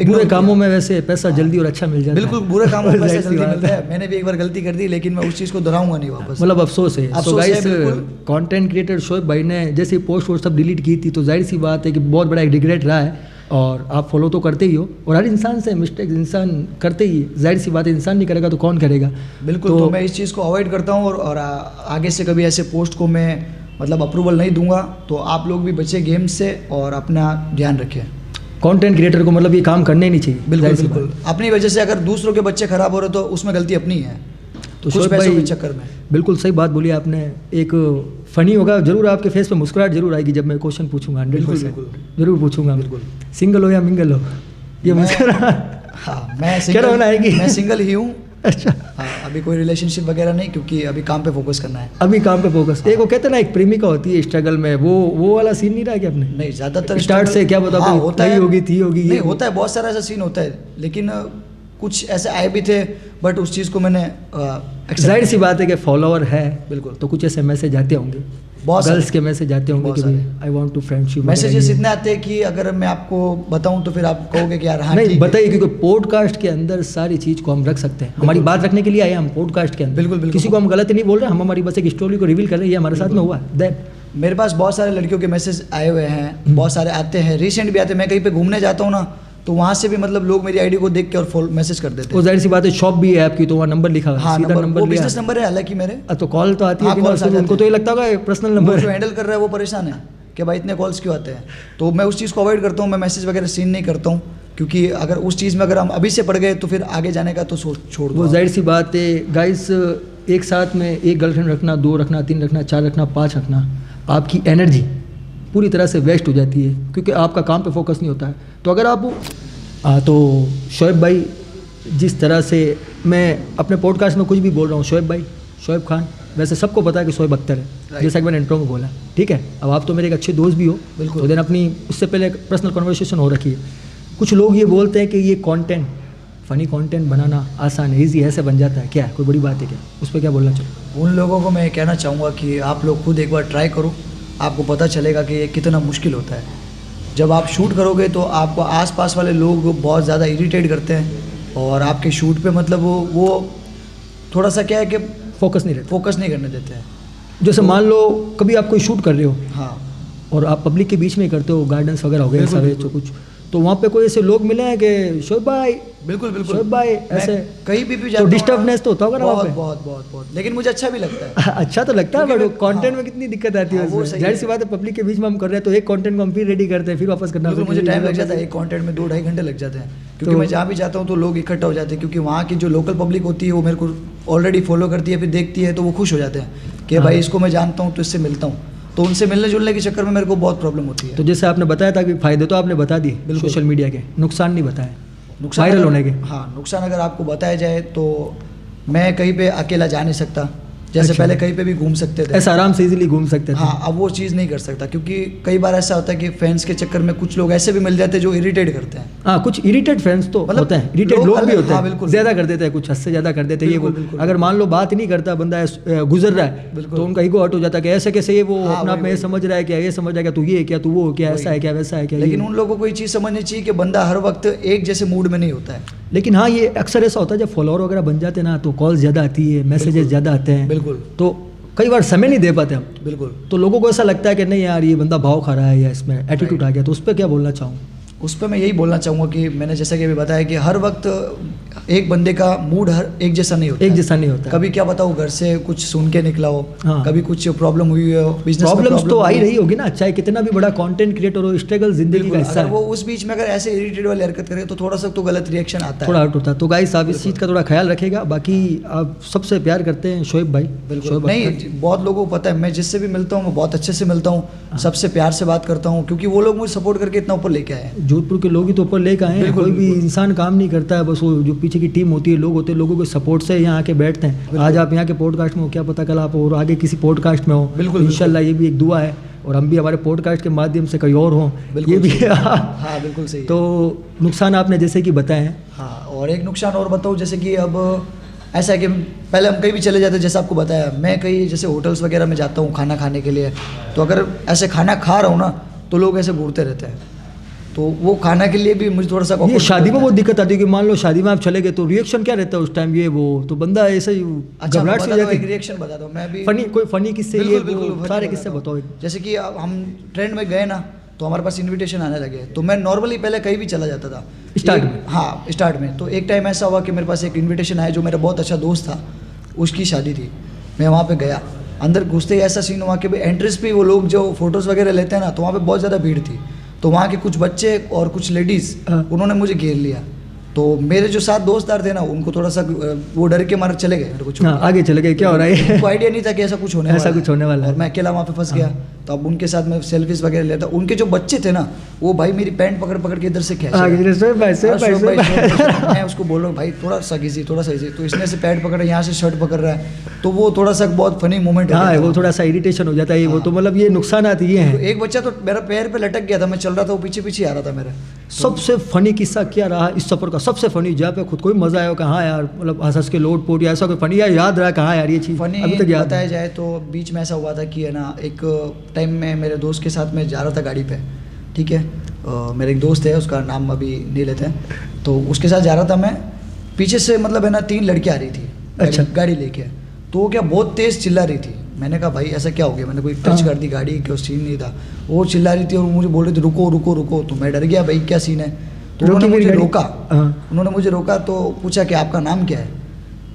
Speaker 1: बुरे कामों में वैसे पैसा जल्दी और अच्छा मिल जाता है।
Speaker 2: बिल्कुल, बुरे कामों में पैसा जल्दी मिलता है। मैंने भी एक बार गलती कर दी, लेकिन मैं उस चीज़ को दोहराऊंगा नहीं वापस।
Speaker 1: मतलब अफसोस है।
Speaker 2: अफसोस
Speaker 1: सो
Speaker 2: है,
Speaker 1: गाइस,
Speaker 2: बिल्कुल।
Speaker 1: कंटेंट क्रिएटर शोएब भाई ने जैसे पोस्ट वोस्ट सब डिलीट की थी, तो जाहिर सी बात है कि बहुत बड़ा एक रिग्रेट रहा है, और आप फॉलो तो करते ही हो, और हर इंसान से मिस्टेक इंसान करते ही, जाहिर सी बात है, इंसान नहीं करेगा तो कौन करेगा।
Speaker 2: बिल्कुल, तो मैं इस चीज़ को अवॉइड करता हूँ, और आगे से कभी ऐसे पोस्ट को मैं मतलब अप्रूवल नहीं दूंगा। तो आप लोग भी बचे गेम से और अपना ध्यान रखें।
Speaker 1: कंटेंट क्रिएटर को मतलब ये काम करने ही नहीं चाहिए।
Speaker 2: बिल्कुल
Speaker 1: जाहिर सी
Speaker 2: बिल्कुल, अपनी वजह से अगर दूसरों के बच्चे खराब हो रहे तो उसमें गलती अपनी है,
Speaker 1: तो
Speaker 2: कुछ
Speaker 1: शोएब
Speaker 2: पैसों
Speaker 1: भाई
Speaker 2: के चक्कर में।
Speaker 1: बिल्कुल सही बात बोली आपने। एक फनी होगा जरूर, आपके फेस पे मुस्कुराहट जरूर आएगी जब मैं क्वेश्चन पूछूंगा, 100%
Speaker 2: बिल्कुल।
Speaker 1: जरूर पूछूंगा।
Speaker 2: बिल्कुल।
Speaker 1: सिंगल हो या मिंगल हो, ये मुस्कुराहट
Speaker 2: हाँ, मैं
Speaker 1: क्या होना आएगी?
Speaker 2: मैं सिंगल ही हूँ।
Speaker 1: अच्छा,
Speaker 2: हाँ, अभी कोई रिलेशनशिप वगैरह नहीं, क्योंकि अभी काम पे फोकस करना है।
Speaker 1: अभी काम पे फोकस। एक वो कहते हैं ना, एक प्रेमिका होती है स्ट्रगल में, वो वाला सीन नहीं रहा क्या अपने?
Speaker 2: नहीं, ज़्यादातर
Speaker 1: स्टार्ट से क्या बता,
Speaker 2: हाँ,
Speaker 1: कोई
Speaker 2: होता
Speaker 1: थी
Speaker 2: है,
Speaker 1: होगी, थी होगी,
Speaker 2: नहीं
Speaker 1: ये
Speaker 2: होता है, बहुत सारा ऐसा सीन होता है, लेकिन कुछ ऐसे आए भी थे, बट उस चीज़ को मैंने
Speaker 1: जाहिर सी बात है कि फॉलोअर है,
Speaker 2: बिल्कुल।
Speaker 1: तो कुछ ऐसे मैसेज आते होंगे,
Speaker 2: बहुत
Speaker 1: गर्ल्स
Speaker 2: सारे।
Speaker 1: के मैसेज आते होंगे
Speaker 2: बहुत
Speaker 1: कि भाई
Speaker 2: सारे।
Speaker 1: I want to friendship.
Speaker 2: Messages इतने आते हैं कि अगर मैं आपको बताऊं तो फिर आप कहोगे कि यार हाँ
Speaker 1: नहीं
Speaker 2: ठीक है।
Speaker 1: बताइए, क्योंकि पॉडकास्ट के अंदर सारी चीज़ को हम रख सकते हैं, हमारी बात रखने के लिए आए हैं हम पॉडकास्ट के अंदर।
Speaker 2: बिल्कुल, बिल्कुल।
Speaker 1: किसी को हम गलत नहीं बोल रहे, हम हमारी बस एक स्टोरी को रिवील कर रहे हैं, ये हमारे साथ में हुआ है। दैट
Speaker 2: मेरे पास बहुत सारे लड़कियों के मैसेज आए हुए हैं, बहुत सारे आते हैं, रिसेंट भी आते हैं। मैं कहीं पे घूमने जाता हूँ ना, तो वहाँ से भी मतलब लोग मेरी आईडी को देख के और मैसेज कर देते
Speaker 1: वो
Speaker 2: हैं।
Speaker 1: जाहिर सी बात है, शॉप भी है आपकी, तो वहाँ नंबर लिखा हुआ है,
Speaker 2: हाँ,
Speaker 1: सीधा नंबर
Speaker 2: वो
Speaker 1: लिया
Speaker 2: बिजनेस नंबर है हालांकि मेरे।
Speaker 1: तो कॉल तो आती है
Speaker 2: हाँ,
Speaker 1: कि ना,
Speaker 2: calls आ
Speaker 1: फिर उनको
Speaker 2: जाते
Speaker 1: तो ये
Speaker 2: हैं।
Speaker 1: लगता होगा पर्सनल
Speaker 2: वो
Speaker 1: नंबर
Speaker 2: जो
Speaker 1: है।
Speaker 2: हैंडल कर रहा है वो परेशान है कि भाई इतने कॉल्स क्यों आते हैं। तो मैं उस चीज़ को अवॉइड करता हूँ, मैं मैसेज वगैरह सीन नहीं करता हूँ, क्योंकि अगर उस चीज़ में अगर हम अभी से पड़ गए तो फिर आगे जाने का तो छोड़
Speaker 1: वो
Speaker 2: दो।
Speaker 1: जाहिर सी बात है गाइस, एक साथ में एक गर्लफ्रेंड रखना, 2 रखना, 3 रखना, 4 रखना, 5 रखना, आपकी एनर्जी पूरी तरह से वेस्ट हो जाती है क्योंकि आपका काम पे फोकस नहीं होता है। तो अगर आप तो शोएब भाई, जिस तरह से मैं अपने पॉडकास्ट में कुछ भी बोल रहा हूँ, शोएब भाई, शोएब खान, वैसे सबको पता है कि शोएब अख्तर है, जैसा कि मैंने इंट्रो में बोला, ठीक है। अब आप तो मेरे एक अच्छे दोस्त भी हो,
Speaker 2: बिल्कुल।
Speaker 1: तो देन अपनी उससे पहले पर्सनल कन्वर्सेशन हो रखी है। कुछ लोग ये बोलते हैं कि ये कंटेंट, फ़नी कंटेंट बनाना आसान है, ईजी ऐसे बन जाता है, क्या है कोई बड़ी बात है क्या? उस पर क्या बोलना चाहिए?
Speaker 2: उन लोगों को मैं कहना चाहूँगा कि आप लोग खुद एक बार ट्राई करो, आपको पता चलेगा कि ये कितना मुश्किल होता है। जब आप शूट करोगे तो आपको आसपास वाले लोग बहुत ज़्यादा इरिटेट करते हैं और आपके शूट पे मतलब वो थोड़ा सा क्या है कि
Speaker 1: फोकस नहीं रहता।
Speaker 2: फोकस नहीं करने देते हैं।
Speaker 1: जैसे मान लो कभी आप कोई शूट कर रहे हो
Speaker 2: हाँ,
Speaker 1: और आप पब्लिक के बीच में ही करते हो, गार्डन्स वगैरह हो गए,
Speaker 2: बिल्कुल,
Speaker 1: ऐसा
Speaker 2: बिल्कुल।
Speaker 1: कुछ, तो वहाँ पे कोई ऐसे लोग मिले हैं कि शोएब भाई,
Speaker 2: बिल्कुल बिल्कुल
Speaker 1: शोएब भाई
Speaker 2: मैं
Speaker 1: ऐसे
Speaker 2: कहीं भी
Speaker 1: तो
Speaker 2: जाता हूँ
Speaker 1: डिस्टर्बनेस तो होता होगा ना वहाँ
Speaker 2: बहुत
Speaker 1: पे?
Speaker 2: बहुत बहुत बहुत, लेकिन मुझे अच्छा भी लगता है।
Speaker 1: अच्छा तो लगता है,
Speaker 2: क्योंकि
Speaker 1: बट
Speaker 2: मैं-
Speaker 1: कंटेंट
Speaker 2: हाँ।
Speaker 1: में कितनी दिक्कत आती है
Speaker 2: हाँ, वो
Speaker 1: उसमें।
Speaker 2: सही
Speaker 1: जाहिर
Speaker 2: है।
Speaker 1: सी बात है, पब्लिक के बीच में हम कर रहे हैं तो एक कंटेंट को हम फिर रेडी करते हैं, फिर वापस करना।
Speaker 2: बिल्कुल,
Speaker 1: फिर
Speaker 2: मुझे टाइम लग
Speaker 1: वापस-
Speaker 2: जाता है, एक कंटेंट में 2-2.5 घंटे लग जाते हैं, क्योंकि
Speaker 1: तो-
Speaker 2: मैं जहाँ भी जाता हूँ तो लोग इकट्ठा हो जाते हैं, क्योंकि वहाँ की जो लोकल पब्लिक होती है वो मेरे को ऑलरेडी फॉलो करती है, फिर देखती है तो वो खुश हो जाते हैं कि
Speaker 1: हाँ।
Speaker 2: भाई इसको मैं जानता हूँ तो इससे मिलता हूँ। तो उनसे मिलने जुलने के चक्कर में मेरे को बहुत प्रॉब्लम होती है।
Speaker 1: तो जैसे आपने बताया था कि फायदे तो आपने बता दिए
Speaker 2: बिल्कुल।
Speaker 1: सोशल मीडिया के, नुकसान नहीं बताए
Speaker 2: नुकसान
Speaker 1: वायरल
Speaker 2: अगर-
Speaker 1: होने के।
Speaker 2: हाँ, नुकसान अगर आपको बताया जाए तो मैं कहीं पे अकेला जा नहीं सकता, जैसे
Speaker 1: अच्छा।
Speaker 2: पहले कहीं पे भी घूम सकते थे।
Speaker 1: ऐसा आराम से इजीली घूम सकते थे।
Speaker 2: हाँ, अब वो चीज़ नहीं कर सकता, क्योंकि कई बार ऐसा होता है कि फैंस के चक्कर में कुछ लोग ऐसे भी मिल जाते हैं जो इरिटेट करते हैं।
Speaker 1: हाँ, कुछ इरिटेट फैंस तो
Speaker 2: मतलब
Speaker 1: होते हैं, इरिटेट
Speaker 2: लोग
Speaker 1: लोग भी
Speaker 2: अलग-
Speaker 1: होते
Speaker 2: हाँ,
Speaker 1: हैं,
Speaker 2: बिल्कुल।
Speaker 1: ज्यादा कर देते हैं, कुछ हद से ज्यादा कर देते हैं। ये
Speaker 2: बिल्कुल,
Speaker 1: वो
Speaker 2: बिल्कुल,
Speaker 1: अगर मान लो बात ही नहीं करता बंदा, गुजर रहा है,
Speaker 2: बिल्कुल।
Speaker 1: तो उनका ईगो हट हो जाता है कि ऐसे कैसे ये वो
Speaker 2: हाँ,
Speaker 1: अपना आप में
Speaker 2: वही,
Speaker 1: ये
Speaker 2: वही।
Speaker 1: समझ रहा है क्या, ये समझ रहा है क्या, तू ये है क्या, तू वो है क्या, ऐसा है क्या, वैसा है क्या।
Speaker 2: लेकिन
Speaker 1: ये-
Speaker 2: उन लोगों को ये चीज़ समझनी चाहिए कि बंदा हर वक्त एक जैसे मूड में नहीं होता है।
Speaker 1: लेकिन हाँ, ये अक्सर ऐसा होता है जब फॉलोअर वगैरह बन जाते हैं ना, तो कॉल्स ज़्यादा आती है, मैसेजेस
Speaker 2: बिल्कुल।
Speaker 1: ज़्यादा आते हैं,
Speaker 2: बिल्कुल
Speaker 1: तो कई बार समय नहीं दे पाते हम।
Speaker 2: बिल्कुल।
Speaker 1: तो लोगों को ऐसा लगता है कि नहीं यार ये बंदा भाव खा रहा है या इसमें एटीट्यूड आ गया, तो उस पर क्या बोलना चाहूँ?
Speaker 2: उस पर मैं यही बोलना चाहूँगा कि मैंने जैसा कि अभी बताया कि हर वक्त एक बंदे का मूड हर एक जैसा नहीं होता
Speaker 1: एक
Speaker 2: है।
Speaker 1: जैसा नहीं होता है।
Speaker 2: कभी क्या बताओ, घर से कुछ सुन के निकला हो,
Speaker 1: हाँ।
Speaker 2: कभी कुछ प्रॉब्लम हुई हो, बिजनेस में
Speaker 1: प्रॉब्लम्स तो
Speaker 2: problem
Speaker 1: आ ही
Speaker 2: हुई।
Speaker 1: रही होगी ना, चाहे कितना भी बड़ा कंटेंट क्रिएटर हो, स्ट्रगल जिंदगी का
Speaker 2: बिल्कुल,
Speaker 1: हिस्सा
Speaker 2: अगर
Speaker 1: है,
Speaker 2: वो उस बीच में अगर ऐसे इरिटेट वाली हरकत करे तो थोड़ा सा तो गलत रिएक्शन आता
Speaker 1: थोड़ा
Speaker 2: है।
Speaker 1: आउट होता है। तो गाइस आप इस चीज़ का थोड़ा ख्याल रखेगा। बाकी आप सबसे प्यार करते हैं शोएब भाई,
Speaker 2: बिल्कुल
Speaker 1: शोएब
Speaker 2: नहीं,
Speaker 1: अख्तर।
Speaker 2: बहुत लोगों को पता है, मैं जिससे भी मिलता हूँ मैं बहुत अच्छे से मिलता हूँ, सबसे प्यार से बात करता हूँ, क्योंकि वो लोग मुझे सपोर्ट करके इतना ऊपर लेके आए हैं।
Speaker 1: जोधपुर के लोग ही तो ऊपर लेकर आए हैं।
Speaker 2: बिल्कुल,
Speaker 1: कोई भी
Speaker 2: बिल्कुल।
Speaker 1: इंसान काम नहीं करता है, बस वो जो पीछे की टीम होती है, लोग होते हैं, लोगों के सपोर्ट से यहाँ आके बैठते हैं। आज आप यहाँ के पॉडकास्ट में हो, क्या पता कल आप और आगे किसी पॉडकास्ट में हो।
Speaker 2: बिल्कुल,
Speaker 1: इंशाल्लाह ये भी एक दुआ है, और हम भी हमारे पॉडकास्ट के माध्यम से कहीं और हों,
Speaker 2: बिल्कुल
Speaker 1: ये भी
Speaker 2: सही। हाँ, बिल्कुल सही है।
Speaker 1: तो नुकसान आपने जैसे कि बताए हैं।
Speaker 2: हाँ, और एक नुकसान और बताऊँ, जैसे कि अब ऐसा है कि पहले हम कहीं भी चले जाते हैं, जैसे आपको बताया, मैं कहीं जैसे होटल्स वगैरह में जाता हूँ खाना खाने के लिए, तो अगर ऐसे खाना खा रहा हूँ ना तो लोग ऐसे घूरते रहते हैं, तो वो खाना के लिए भी मुझे थोड़ा सा
Speaker 1: ये
Speaker 2: awkward
Speaker 1: शादी में
Speaker 2: लगता है।
Speaker 1: बहुत दिक्कत आती है कि मान लो शादी में आप चले गए तो रिएक्शन क्या रहता है उस टाइम, ये वो तो बंदा ऐसे ही
Speaker 2: अच्छा, मैं
Speaker 1: घबराहट सी हो
Speaker 2: बताता हूँ,
Speaker 1: जाती
Speaker 2: एक
Speaker 1: है।
Speaker 2: रिएक्शन बताता हूँ मैं भी।
Speaker 1: फनी कोई फनी किस्से, ये
Speaker 2: बिल्कुल,
Speaker 1: वो
Speaker 2: बिल्कुल,
Speaker 1: सारे
Speaker 2: फनी
Speaker 1: किस्से
Speaker 2: बताता
Speaker 1: बताओ।
Speaker 2: हूँ। जैसे कि अब हम ट्रेंड में गए ना तो हमारे पास इनविटेशन आने लगे, तो मैं नॉर्मली पहले कहीं भी चला जाता था
Speaker 1: स्टार्ट
Speaker 2: एक-
Speaker 1: में?
Speaker 2: हाँ, स्टार्ट में। तो एक टाइम ऐसा हुआ कि मेरे पास एक इनविटेशन आया, जो मेरा बहुत अच्छा दोस्त था, उसकी शादी थी, मैं वहाँ पे गया। अंदर घुसते ही ऐसा सीन हुआ कि भाई एंट्रेंस पे वो लोग जो फोटोज़ वगैरह लेते हैं ना, तो वहाँ पे बहुत ज़्यादा भीड़ थी, तो वहाँ के कुछ बच्चे और कुछ लेडीज़
Speaker 1: हाँ।
Speaker 2: उन्होंने मुझे घेर लिया। तो मेरे जो साथ दोस्तदार थे ना, उनको थोड़ा सा वो डर के मारे चले गए मेरे को छोड़
Speaker 1: हाँ,
Speaker 2: के।
Speaker 1: आगे चले गए, क्या हो रहा है?
Speaker 2: उनको आइडिया नहीं था कि ऐसा कुछ होने
Speaker 1: ऐसा
Speaker 2: वाला है।
Speaker 1: कुछ होने वाला है।
Speaker 2: और मैं अकेला वहाँ पे फंस गया। तो अब उनके साथ मैं सेल्फीज वगैरह लेता, उनके जो बच्चे थे ना, वो भाई मेरी पैंट पकड़ पकड़ के इधर से खींच
Speaker 1: आगे चले, शोएब भाई, शोएब भाई, शोएब भाई।
Speaker 2: मैं उसको बोल रहा हूँ भाई थोड़ा सा घिसी, थोड़ा सा घिसी, तो इसने से पैंट पकड़, यहाँ से शर्ट पकड़ रहा है, तो वो थोड़ा सा बहुत फनी मोमेंट हो
Speaker 1: हाँ,
Speaker 2: गया था।
Speaker 1: वो थोड़ा सा इरिटेशन हो जाता है, वो
Speaker 2: हाँ।
Speaker 1: तो मतलब ये नुकसानात ये
Speaker 2: तो
Speaker 1: हैं।
Speaker 2: एक बच्चा तो मेरा पैर पे लटक गया था, मैं चल रहा था, वो पीछे पीछे आ रहा था मेरे।
Speaker 1: सबसे फनी किस्सा क्या रहा इस सफर का? सबसे फनी जहाँ पे खुद को भी मजा आया हो, कहाँ यार, मतलब हंस हंस के लोट पोट या ऐसा कोई फनी यार याद रहा, कहाँ यार ये चीज़
Speaker 2: फनी
Speaker 1: अभी तक याद
Speaker 2: बताया
Speaker 1: है?
Speaker 2: जाए तो बीच में ऐसा हुआ था कि है ना, एक टाइम में मेरे दोस्त के साथ मैं जा रहा था गाड़ी पे, ठीक है। मेरे एक दोस्त है, उसका नाम अभी नहीं लेते हैं, तो उसके साथ जा रहा था मैं, पीछे से मतलब है ना 3 लड़कियाँ आ रही थी
Speaker 1: अच्छा।
Speaker 2: गाड़ी लेके, तो वो क्या बहुत तेज़ चिल्ला रही थी। मैंने कहा भाई ऐसा क्या हो गया, मैंने कोई टच
Speaker 1: हाँ।
Speaker 2: कर दी गाड़ी, क्या सीन नहीं था, वो चिल्ला रही थी और मुझे बोल रही थी रुको रुको रुको, तो मैं डर गया भाई क्या सीन है, तो
Speaker 1: रोकी
Speaker 2: उन्होंने
Speaker 1: मेरी
Speaker 2: मुझे
Speaker 1: गाड़ी?
Speaker 2: रोका।
Speaker 1: हाँ।
Speaker 2: उन्होंने मुझे रोका तो पूछा कि आपका नाम क्या है,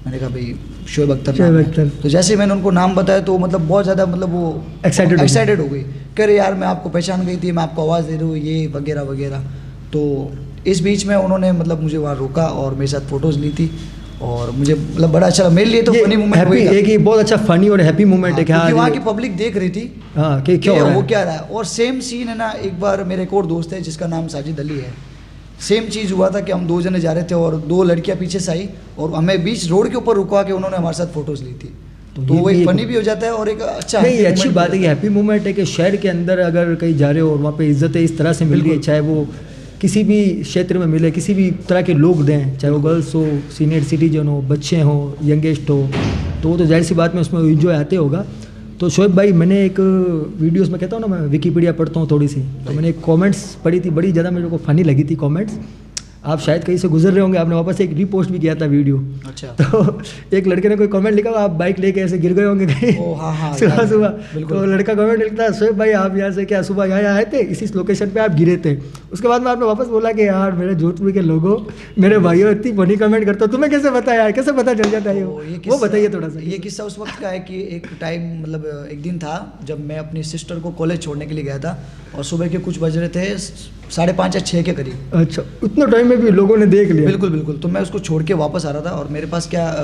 Speaker 2: मैंने कहा भाई शोएब अख्तर
Speaker 1: शोएब
Speaker 2: नाम है।
Speaker 1: अख्तर।
Speaker 2: तो जैसे ही मैंने उनको नाम बताया तो मतलब बहुत ज़्यादा मतलब वो
Speaker 1: Excited हो
Speaker 2: हो गई, कह रहे यार मैं आपको पहचान गई थी, मैं आपको आवाज़ दे रही हूँ, ये वगैरह वगैरह। तो इस बीच में उन्होंने मतलब मुझे वहाँ रोका और मेरे साथ फ़ोटोज़ ली थी, और मुझे मतलब बड़ा अच्छा लगा। मेरे लिए तो
Speaker 1: ये
Speaker 2: फनी मोमेंट
Speaker 1: हैप्पी
Speaker 2: वही था।
Speaker 1: एक ये बहुत अच्छा फनी और हैप्पी मोमेंट है कि
Speaker 2: क्योंकि
Speaker 1: हाँ
Speaker 2: वहाँ की पब्लिक देख रही थी
Speaker 1: हाँ कि क्या हो रहा
Speaker 2: वो
Speaker 1: है।
Speaker 2: क्या रहा है। और सेम सीन है ना, एक बार मेरे एक और दोस्त है जिसका नाम साजिद अली है, सेम चीज़ हुआ था कि हम 2 जने जा रहे थे और 2 लड़कियां पीछे से आई और हमें बीच रोड के ऊपर रुकवा के उन्होंने हमारे साथ फोटोज़ ली थी। तो
Speaker 1: ये
Speaker 2: वो
Speaker 1: भी
Speaker 2: एक
Speaker 1: एक-
Speaker 2: फनी भी हो जाता है और एक अच्छा
Speaker 1: नहीं, ये
Speaker 2: happy
Speaker 1: अच्छी
Speaker 2: moment
Speaker 1: बात
Speaker 2: भी
Speaker 1: है कि
Speaker 2: हो
Speaker 1: हैप्पी मोमेंट है कि शहर के अंदर अगर कहीं जा रहे हो और वहाँ पे इज्जतें इस तरह से मिल रही है,
Speaker 2: बिल्कुल।
Speaker 1: चाहे वो किसी भी क्षेत्र में मिले, किसी भी तरह के लोग दें, चाहे वो गर्ल्स हो, सीनियर सिटीजन हो, बच्चे हों, यंगेस्ट हो, तो वो तो जाहिर सी बात में उसमें इन्जॉय आते होगा। तो शोएब भाई, मैंने एक वीडियोस में कहता हूँ ना, मैं विकीपीडिया पढ़ता हूँ थोड़ी सी, तो मैंने एक कमेंट्स पढ़ी थी, बड़ी ज़्यादा मेरे को फ़नी लगी थी कमेंट्स। आप शायद कहीं से गुजर रहे होंगे, आपने वापस एक रीपोस्ट भी किया था वीडियो।
Speaker 2: अच्छा।
Speaker 1: तो एक लड़के ने कोई कमेंट लिखा, आप बाइक लेके ऐसे गिर गए होंगे कहीं
Speaker 2: ओ हाँ हाँ
Speaker 1: सुबह
Speaker 2: याद है,
Speaker 1: सुबह।
Speaker 2: बिल्कुल।
Speaker 1: तो लड़का कमेंट लिखता है, शोएब भाई आप यहाँ से क्या सुबह यहाँ आए थे, इसी लोकेशन पे आप गिरे थे। उसके बाद में आपने वापस बोला कि यार मेरे जोधपुर के लोगों, मेरे भाइयों इतनी फनी कमेंट करते हो, तुम्हें कैसे पता यार, कैसे पता चल जाता है
Speaker 2: तो
Speaker 1: वो
Speaker 2: किस्सा-
Speaker 1: बताइए थोड़ा सा।
Speaker 2: ये किस्सा उस वक्त का है कि एक टाइम मतलब एक दिन था जब मैं अपनी सिस्टर को कॉलेज छोड़ने के लिए गया था और सुबह के कुछ बज रहे थे 5:30 या 6 के करीब।
Speaker 1: अच्छा, उतना टाइम में भी लोगों ने देख लिया।
Speaker 2: बिल्कुल बिल्कुल। तो मैं उसको छोड़ के वापस आ रहा था और मेरे पास क्या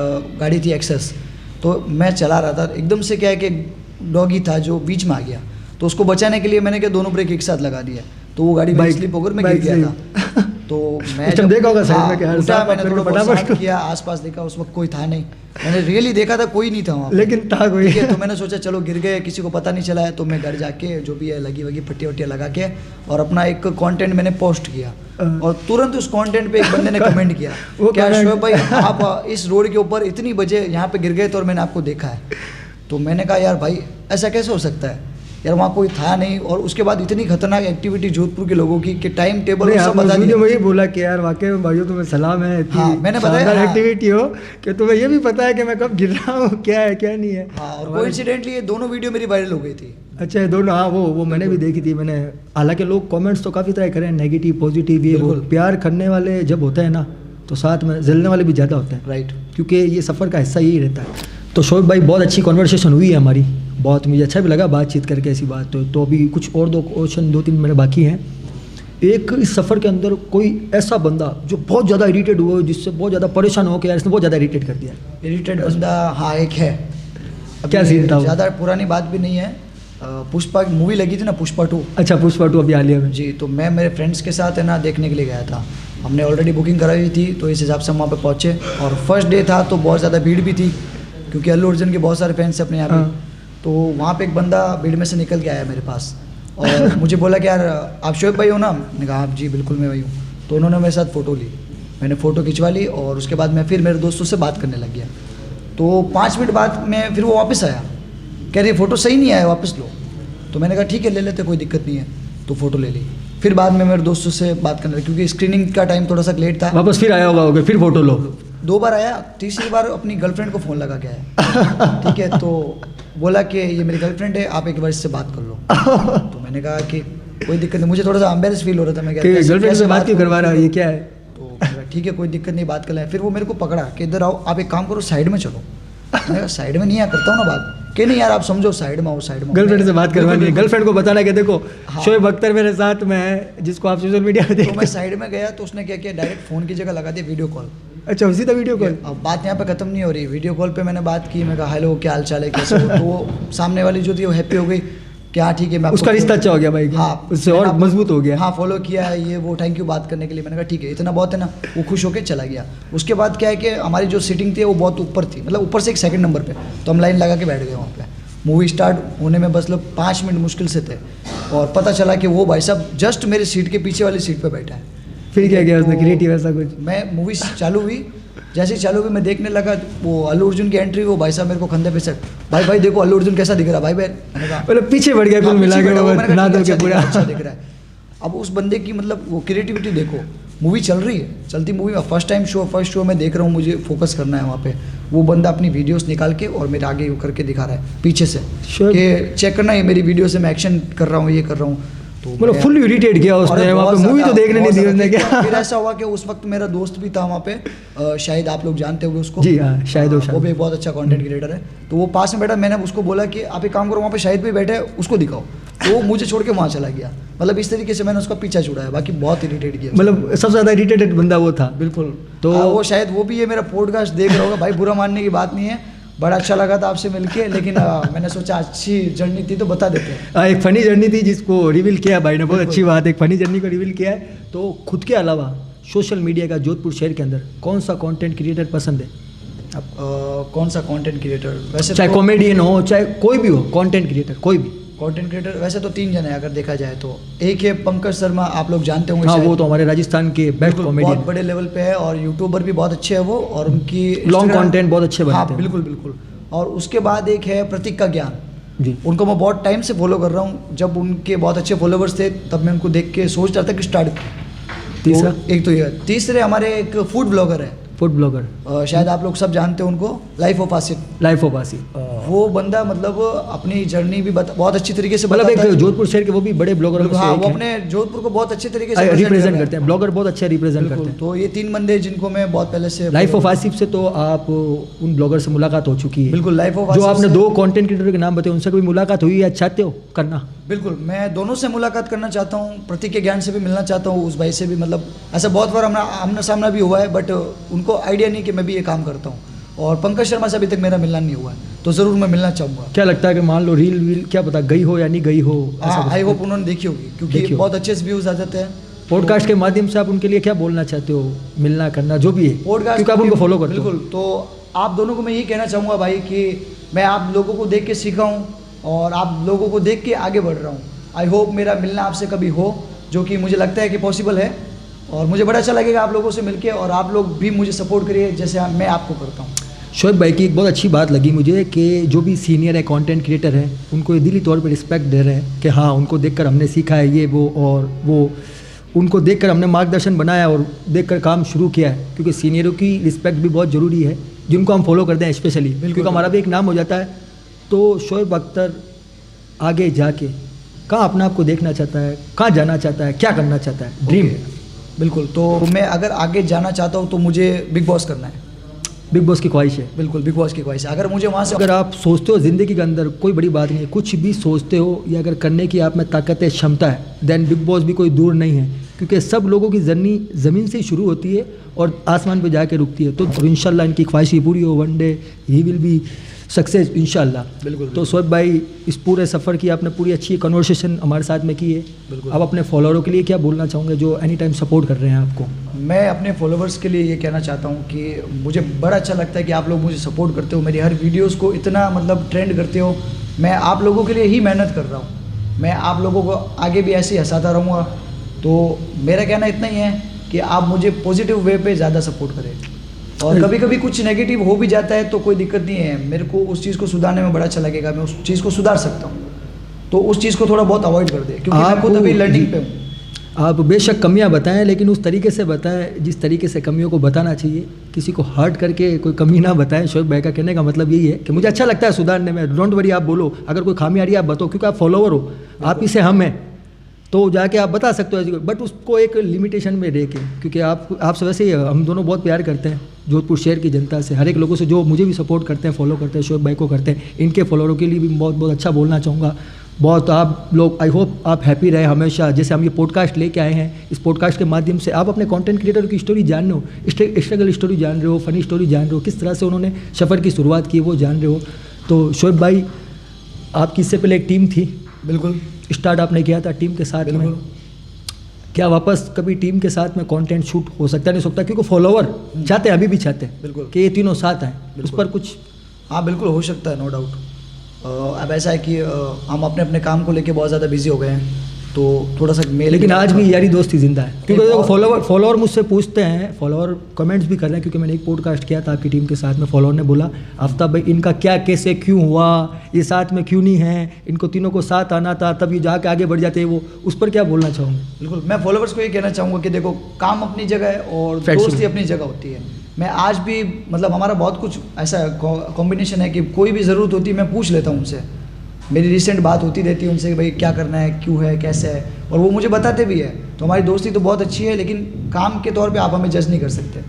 Speaker 2: गाड़ी थी एक्सेस, तो मैं चला रहा था, एकदम से क्या है कि डॉगी था जो बीच में आ गया, तो उसको बचाने के लिए मैंने क्या दोनों ब्रेक एक साथ लगा दिया, तो वो गाड़ी मेरी
Speaker 1: बाइक-
Speaker 2: स्लिप होकर मैं
Speaker 1: बाइक
Speaker 2: गिर गया
Speaker 1: से
Speaker 2: था। तो मैं
Speaker 1: उस टाइम देखा होगा साइड में कि हर
Speaker 2: उठा,
Speaker 1: साथ
Speaker 2: मैंने
Speaker 1: करके
Speaker 2: थोड़ा बहुत
Speaker 1: फटाफट
Speaker 2: साथ किया, आसपास देखा, उस वक्त कोई था नहीं, मैंने रियली देखा था कोई नहीं था वहाँ पे।
Speaker 1: लेकिन था कोई।
Speaker 2: ठीक है, तो मैंने सोचा चलो गिर गए, किसी को पता नहीं चला है, तो मैं घर जाके जो भी है लगी वगी पट्टियाँ वट्टियाँ लगा के और अपना एक कंटेंट मैंने पोस्ट किया और तुरंत उस कंटेंट पे एक बंदे ने कमेंट किया,
Speaker 1: वो
Speaker 2: क्या
Speaker 1: comment-
Speaker 2: शोएब भाई आप इस रोड के ऊपर इतनी बजे यहाँ पे गिर गए थे और मैंने आपको देखा है। तो मैंने कहा यार भाई ऐसा कैसे हो सकता है यार, वहाँ कोई था नहीं और उसके बाद इतनी खतरनाक एक्टिविटी जोधपुर के लोगों की कि टाइम टेबल
Speaker 1: नहीं,
Speaker 2: सब
Speaker 1: आपने
Speaker 2: बता
Speaker 1: वीडियो
Speaker 2: दिया।
Speaker 1: में ही बोला कि यार वाकई में भाइयों तुम्हें सलाम है, इतनी
Speaker 2: हाँ, मैंने बताया,
Speaker 1: शानदार
Speaker 2: हाँ।
Speaker 1: एक्टिविटी हो कि तुम्हें ये भी पता है कि मैं कब गिर रहा हूँ, क्या है क्या नहीं है।
Speaker 2: हाँ, और
Speaker 1: हमारे-
Speaker 2: कोइंसिडेंटली ये दोनों वीडियो मेरी वायरल हो गई थी।
Speaker 1: अच्छा ये दोनों, हाँ वो मैंने भी देखी थी मैंने। हालांकि लोग कमेंट्स तो काफ़ी तरह करें, नेगेटिव पॉजिटिव, ये वो।
Speaker 2: बिल्कुल।
Speaker 1: प्यार करने वाले जब होते हैं ना तो साथ में जलने वाले भी ज़्यादा होते हैं,
Speaker 2: राइट।
Speaker 1: क्योंकि ये सफ़र का हिस्सा यही रहता है। तो शोएब भाई बहुत अच्छी कॉन्वर्सेशन हुई है हमारी, बहुत मुझे अच्छा भी लगा बातचीत करके ऐसी बात। तो अभी कुछ और 2 क्वेश्चन 2-3 मेरे बाकी हैं। एक, इस सफ़र के अंदर कोई ऐसा बंदा जो बहुत ज़्यादा इरिटेट हुआ हो, जिससे बहुत ज़्यादा परेशान हो कि यार इसने बहुत ज़्यादा इरिटेट कर दिया।
Speaker 2: इरिटेट बंदा, हाँ एक है।
Speaker 1: क्या
Speaker 2: अभी
Speaker 1: सीन था वो?
Speaker 2: ज़्यादा पुरानी बात भी नहीं है, पुष्पा मूवी लगी थी ना, पुष्पा 2।
Speaker 1: अच्छा, पुष्पा 2 अभी हालिया में।
Speaker 2: जी, तो मैं मेरे फ्रेंड्स के साथ है ना देखने के लिए गया था, हमने ऑलरेडी बुकिंग कराई हुई थी, तो इस हिसाब से हम वहाँ पे पहुँचे और फर्स्ट डे था तो बहुत ज़्यादा भीड़ भी थी क्योंकि अल्लू अर्जुन के बहुत सारे फैंस हैं अपने यहाँ पे।
Speaker 1: हाँ।
Speaker 2: तो वहाँ पे एक बंदा भीड़ में से निकल के आया मेरे पास और मुझे बोला कि यार आप शोएब भाई हो ना? मैंने कहा आप जी बिल्कुल मैं वही हूँ। तो उन्होंने मेरे साथ फ़ोटो ली, मैंने फ़ोटो खिंचवा ली और उसके बाद मैं फिर मेरे दोस्तों से बात करने लग गया। तो 5 मिनट बाद में फिर वो वापस आया, कह रही फ़ोटो सही नहीं आया, वापस लो। तो मैंने कहा ठीक है ले लेते, कोई दिक्कत नहीं है, तो फ़ोटो ले ली। फिर बाद में मेरे दोस्तों से बात करने लगे क्योंकि स्क्रीनिंग का टाइम थोड़ा सा लेट था।
Speaker 1: वापस फिर आया होगा फिर फोटो लो।
Speaker 2: 2 बार आया, तीसरी बार अपनी गर्लफ्रेंड को फ़ोन लगा के आया। ठीक है, तो बोला कि ये मेरी गर्लफ्रेंड है, आप एक बार इससे बात कर लो। तो मैंने कहा कि कोई दिक्कत नहीं, मुझे थोड़ा सा एम्बेरस फील हो रहा था। मैं क्या
Speaker 1: गर्लफ्रेंड से बात क्यों करवा रहा है, ये क्या है?
Speaker 2: तो मैंने कहा, ठीक है कोई दिक्कत नहीं, बात कर लें। फिर वो मेरे को पकड़ा कि इधर आओ, आप एक काम करो साइड में चलो। मैंने कहा साइड में नहीं आ करता हूँ ना बात, कि नहीं यार आप समझो साइड में आओ, साइड में।
Speaker 1: गर्लफ्रेंड से बात करवानी है, गर्लफ्रेंड को बताना कि देखो
Speaker 2: हाँ।
Speaker 1: शोएब अख्तर मेरे साथ में है, जिसको आप सोशल मीडिया पे
Speaker 2: तो
Speaker 1: देखते
Speaker 2: मैं
Speaker 1: हैं।
Speaker 2: साइड में गया तो उसने क्या किया, डायरेक्ट फ़ोन की जगह लगा दिया वीडियो कॉल।
Speaker 1: अच्छा, उसी का वीडियो कॉल।
Speaker 2: अब बात यहाँ पे ख़त्म नहीं हो रही, वीडियो कॉल पे मैंने बात की, मैं कहा हेलो क्या हाल चाल है, कैसे हो? तो वो सामने वाली जो थी वो हैप्पी हो गई कि हाँ ठीक है, मैं आपको
Speaker 1: उसका रिश्ता अच्छा हो गया भाई,
Speaker 2: हाँ,
Speaker 1: उससे
Speaker 2: मैंने
Speaker 1: और
Speaker 2: आपको-
Speaker 1: मजबूत हो गया।
Speaker 2: हाँ, फॉलो किया है ये वो, थैंक यू बात करने के लिए। मैंने कहा ठीक है इतना बहुत है ना, वो खुश होकर चला गया। उसके बाद क्या है कि हमारी जो सीटिंग थी वो बहुत ऊपर थी, मतलब ऊपर से एक सेकंड नंबर पे, तो हम लाइन लगा के बैठ गए वहाँ पे। मूवी स्टार्ट होने में बस 5 मिनट मुश्किल से थे और पता चला कि वो भाई साहब जस्ट मेरी सीट के पीछे वाली सीट पे बैठा है।
Speaker 1: फिर क्या किया उसने,
Speaker 2: तो
Speaker 1: क्रिएटिव ऐसा कुछ?
Speaker 2: मैं मूवी चालू हुई, जैसे ही चालू हुई मैं देखने लगा, वो अल्लू अर्जुन की एंट्री, वो भाई साहब मेरे को कंधे पे सेट, भाई देखो अल्लू अर्जुन कैसा दिख रहा है भाई। मैंने कहा
Speaker 1: मतलब पीछे बढ़ गया कुल
Speaker 2: हाँ,
Speaker 1: मिला
Speaker 2: पीछे
Speaker 1: के,
Speaker 2: बैठा हुआ,
Speaker 1: वो
Speaker 2: मैंने कहा,
Speaker 1: ना
Speaker 2: ठीक
Speaker 1: दो
Speaker 2: है,
Speaker 1: के पूरा।
Speaker 2: अच्छा दिख रहा है। अब उस बंदे की मतलब वो क्रिएटिविटी देखो, मूवी चल रही है, चलती मूवी में फर्स्ट शो में देख रहा हूँ, मुझे फोकस करना है वहाँ पे। वो बंदा अपनी वीडियोस निकाल के और मेरे आगे वो करके दिखा रहा है पीछे से
Speaker 1: Sure.
Speaker 2: कि चेक करना, ये मेरी वीडियो से मैं एक्शन कर रहा हूँ, ये कर रहा हूँ। तो
Speaker 1: मतलब फुल इरिटेट किया उसने,
Speaker 2: अरे
Speaker 1: वहाँ
Speaker 2: बहुत
Speaker 1: पे मूवी तो
Speaker 2: ज़्यादा,
Speaker 1: देखने नहीं
Speaker 2: बहुत
Speaker 1: दी
Speaker 2: ज़्यादा
Speaker 1: उसने
Speaker 2: देखा।
Speaker 1: क्या।
Speaker 2: फिर ऐसा हुआ कि उस वक्त मेरा दोस्त भी था वहाँ पे, शायद आप लोग जानते होंगे उसको।
Speaker 1: जी हाँ, शायद हो, शायद।
Speaker 2: वो भी एक बहुत अच्छा कंटेंट क्रिएटर है। तो वो पास में बैठा, मैंने उसको बोला कि आप एक काम करो, वहाँ पे शायद भी बैठे उसको दिखाओ, तो वो मुझे छोड़ के वहाँ चला गया। मतलब इस तरीके से मैंने उसका पीछा छुड़ाया, बाकी बहुत इरिटेट किया उसने।
Speaker 1: मतलब सबसे ज़्यादा इरिटेटेड बंदा वो था।
Speaker 2: बिल्कुल।
Speaker 1: तो
Speaker 2: तो वो शायद वो भी ये मेरा पॉडकास्ट देख रहा होगा भाई, बुरा मानने की बात नहीं है, बड़ा अच्छा लगा था आपसे मिलके, लेकिन मैंने सोचा अच्छी जर्नी थी तो बता देते हैं।
Speaker 1: एक फ़नी जर्नी थी जिसको रिवील किया भाई ने, बहुत अच्छी बात है, एक फ़नी जर्नी को रिवील किया है। तो खुद के अलावा सोशल मीडिया का जोधपुर शहर के अंदर कौन सा कंटेंट क्रिएटर पसंद है?
Speaker 2: कौन सा कंटेंट क्रिएटर? वैसे
Speaker 1: चाहे
Speaker 2: तो
Speaker 1: कॉमेडियन हो, चाहे कोई भी हो, कंटेंट क्रिएटर कोई भी।
Speaker 2: कंटेंट क्रिएटर वैसे तो 3 जन है अगर देखा जाए तो। एक है पंकज शर्मा, आप लोग जानते होंगे
Speaker 1: हाँ,
Speaker 2: शायद।
Speaker 1: वो तो हमारे राजस्थान के बेस्ट
Speaker 2: बिल्कुल,
Speaker 1: कॉमेडियन,
Speaker 2: बहुत बड़े लेवल पे है और यूट्यूबर भी बहुत अच्छे है वो, और उनकी
Speaker 1: लॉन्ग
Speaker 2: Instagram-
Speaker 1: कंटेंट बहुत अच्छे
Speaker 2: हाँ
Speaker 1: बनाते हैं।
Speaker 2: बिल्कुल बिल्कुल। और उसके बाद एक है प्रतीक का ज्ञान,
Speaker 1: जी।
Speaker 2: उनको मैं बहुत टाइम से फॉलो कर रहा हूँ। जब उनके बहुत अच्छे फॉलोवर्स थे तब मैं उनको देख के सोच रहा था कि स्टार्ट।
Speaker 1: तीसरा?
Speaker 2: एक तो ये, तीसरे हमारे एक फूड ब्लॉगर है,
Speaker 1: फूड ब्लॉगर,
Speaker 2: शायद आप लोग सब जानते हो उनको, life of Asif.
Speaker 1: Life of Asif.
Speaker 2: वो बंदा मतलब अपनी जर्नी भी बहुत अच्छी तरीके से
Speaker 1: मतलब
Speaker 2: बताता
Speaker 1: एक
Speaker 2: है।
Speaker 1: जोधपुर शहर के वो भी बड़े ब्लॉगरों में से
Speaker 2: हाँ,
Speaker 1: एक
Speaker 2: वो
Speaker 1: हैं।
Speaker 2: अपने जोधपुर को बहुत अच्छे तरीके से represent
Speaker 1: रिप्रेजेंट
Speaker 2: कर
Speaker 1: करते हैं, ब्लॉगर बहुत अच्छा रिप्रेजेंट करते
Speaker 2: बिल्कुल।
Speaker 1: हैं।
Speaker 2: तो ये 3 बंदे जिनको मैं बहुत पहले से
Speaker 1: लाइफ ऑफ आसिफ से तो आप उन ब्लॉगर से मुलाकात हो चुकी है।
Speaker 2: बिल्कुल, लाइफ ऑफ
Speaker 1: जो
Speaker 2: आसिफ
Speaker 1: आपने
Speaker 2: से-
Speaker 1: 2 कंटेंट क्रिएटर के नाम बताए, उनसे कभी मुलाकात हुई या चाहते हो करना?
Speaker 2: बिल्कुल, मैं दोनों से मुलाकात करना चाहता हूँ, प्रतीक के ज्ञान से भी मिलना चाहता हूँ, उस भाई से भी। मतलब ऐसा बहुत बार आमना सामना भी हुआ है, बट उनको आइडिया नहीं कि मैं भी ये काम करता हूँ। और पंकज शर्मा से अभी तक मेरा मिलना नहीं हुआ है, तो ज़रूर मैं मिलना चाहूँगा।
Speaker 1: क्या लगता है कि मान लो रील वील क्या पता गई हो या नहीं गई हो?
Speaker 2: हाँ, आई होप उन्होंने देखी होगी,
Speaker 1: देखी
Speaker 2: क्योंकि
Speaker 1: होगी।
Speaker 2: बहुत अच्छे व्यूज़ आ जाते हैं
Speaker 1: पॉडकास्ट के माध्यम से आप उनके लिए क्या बोलना चाहते हो? मिलना करना जो भी है,
Speaker 2: पॉडकास्ट,
Speaker 1: क्योंकि आप उनको फॉलो करते हो।
Speaker 2: बिल्कुल। तो आप दोनों को मैं ये कहना चाहूँगा भाई कि मैं आप लोगों को देख के सीखा हूँ और आप लोगों को देख के आगे बढ़ रहा हूँ। आई होप मेरा मिलना आपसे कभी हो, जो कि मुझे लगता है कि पॉसिबल है, और मुझे बड़ा अच्छा लगेगा आप लोगों से मिलके, और आप लोग भी मुझे सपोर्ट करिए जैसे मैं आपको करता हूँ।
Speaker 1: शोएब भाई की एक बहुत अच्छी बात लगी मुझे कि जो भी सीनियर है, कंटेंट क्रिएटर है, उनको ये दिली तौर पे रिस्पेक्ट दे रहे हैं कि हाँ, उनको देखकर हमने सीखा है ये वो, और वो उनको देखकर हमने मार्गदर्शन बनाया और देखकर काम शुरू किया है। क्योंकि सीनियरों की रिस्पेक्ट भी बहुत ज़रूरी है, जिनको हम फॉलो करते हैं स्पेशली, क्योंकि हमारा भी एक नाम हो जाता है। तो शोएब अख्तर आगे जाके कहाँ अपने आप को देखना चाहता है, कहाँ जाना चाहता है, क्या करना चाहता है, ड्रीम?
Speaker 2: बिल्कुल, तो मैं अगर आगे जाना चाहता हूँ तो मुझे बिग बॉस करना है।
Speaker 1: बिग बॉस की ख्वाहिश है?
Speaker 2: बिल्कुल, बिग बॉस की ख्वाहिश है। अगर मुझे वहाँ से
Speaker 1: अगर आप सोचते हो ज़िंदगी के अंदर कोई बड़ी बात नहीं है, कुछ भी सोचते हो या अगर करने की आप में ताकत है, क्षमता है, देन बिग बॉस भी कोई दूर नहीं है। क्योंकि सब लोगों की जर्नी ज़मीन से ही शुरू होती है और आसमान पे जाके रुकती है। तो इंशाल्लाह इनकी ख्वाहिश ही पूरी हो, one day he will be success इंशाल्लाह।
Speaker 2: बिल्कुल।
Speaker 1: तो शोएब भाई, इस पूरे सफ़र की आपने पूरी अच्छी कन्वर्सेशन हमारे साथ में की है।
Speaker 2: बिल्कुल।
Speaker 1: अब अपने फॉलोअरों के लिए क्या बोलना चाहूँगे जो एनी टाइम सपोर्ट कर रहे हैं आपको?
Speaker 2: मैं अपने फॉलोवर्स के लिए ये कहना चाहता हूँ कि मुझे बड़ा अच्छा लगता है कि आप लोग मुझे सपोर्ट करते हो, मेरी हर वीडियोस को इतना मतलब ट्रेंड करते हो। मैं आप लोगों के लिए ही मेहनत कर रहा हूँ, मैं आप लोगों को आगे भी ऐसे ही हंसाता रहूँगा। तो मेरा कहना इतना ही है कि आप मुझे पॉजिटिव वे पे ज़्यादा सपोर्ट करें, और कभी कभी कुछ नेगेटिव हो भी जाता है तो कोई दिक्कत नहीं है, मेरे को उस चीज़ को सुधारने में बड़ा अच्छा लगेगा, मैं उस चीज़ को सुधार सकता हूँ। तो उस चीज़ को थोड़ा बहुत अवॉइड कर दे, क्योंकि मैं खुद अभी लर्निंग पे हूँ।
Speaker 1: आप बेशक कमियां बताएं, लेकिन उस तरीके से बताएं जिस तरीके से कमियों को बताना चाहिए। किसी को हर्ट करके कोई कमी ना बताएं। शोएब भाई का कहने का मतलब यही है कि मुझे अच्छा लगता है सुधारने में, डोंट वरी, आप बोलो, अगर कोई खामी आ रही है आप बताओ, क्योंकि आप फॉलोवर हो, आप ही से हम हैं, तो जाके आप बता सकते हो, बट उसको एक लिमिटेशन में रह के, क्योंकि आपसे वैसे ही हम दोनों बहुत प्यार करते हैं जोधपुर शहर की जनता से, हर एक लोगों से जो मुझे भी सपोर्ट करते हैं, फॉलो करते हैं, शोएब भाई को करते हैं, इनके फॉलोअरों के लिए भी बहुत बहुत अच्छा बोलना चाहूँगा। बहुत आप लोग, आई होप आप हैप्पी रहे हमेशा। जैसे हम ये पॉडकास्ट लेके आए हैं, इस पॉडकास्ट के माध्यम से आप अपने कंटेंट क्रिएटर की स्टोरी जान रहे हो, स्ट्रगल स्टोरी जान रहे हो, फनी स्टोरी जान रहे हो, किस तरह से उन्होंने सफ़र की शुरुआत की वो जान रहे हो। तो शोएब भाई, आपकी इससे पहले एक टीम थी,
Speaker 2: बिल्कुल,
Speaker 1: स्टार्ट आपने किया था टीम के साथ में, क्या वापस कभी टीम के साथ में कंटेंट शूट हो सकता नहीं सकता? क्योंकि फॉलोवर चाहते हैं, अभी भी चाहते हैं
Speaker 2: बिल्कुल
Speaker 1: कि ये तीनों साथ आए, उस पर कुछ?
Speaker 2: हाँ बिल्कुल हो सकता है, नो डाउट। अब ऐसा है कि हम अपने अपने काम को लेके बहुत ज़्यादा बिजी हो गए हैं, तो थोड़ा सा मेल,
Speaker 1: लेकिन आज भी यारी दोस्ती जिंदा है। क्योंकि देखो फॉलोवर मुझसे पूछते हैं, फॉलोवर कमेंट्स भी कर रहे हैं, क्योंकि मैंने एक पॉडकास्ट किया था आपकी टीम के साथ में, फॉलोवर ने बोला आफ्ताब भाई इनका क्या कैसे क्यों हुआ, ये साथ में क्यों नहीं है, इनको तीनों को साथ आना था, तब ये जाके आगे बढ़ जाते हैं वो, उस पर क्या बोलना चाहूँगा?
Speaker 2: बिल्कुल, मैं फॉलोवर्स को ये कहना चाहूँगा कि देखो, काम अपनी जगह है और दोस्ती अपनी जगह होती है। मैं आज भी मतलब हमारा बहुत कुछ ऐसा कॉम्बिनेशन है कि कोई भी ज़रूरत होती है मैं पूछ लेता हूँ उनसे, मेरी रिसेंट बात होती रहती है उनसे कि भाई क्या करना है, क्यों है, कैसे है, और वो मुझे बताते भी है। तो हमारी दोस्ती तो बहुत अच्छी है, लेकिन काम के तौर पे आप हमें जज नहीं कर सकते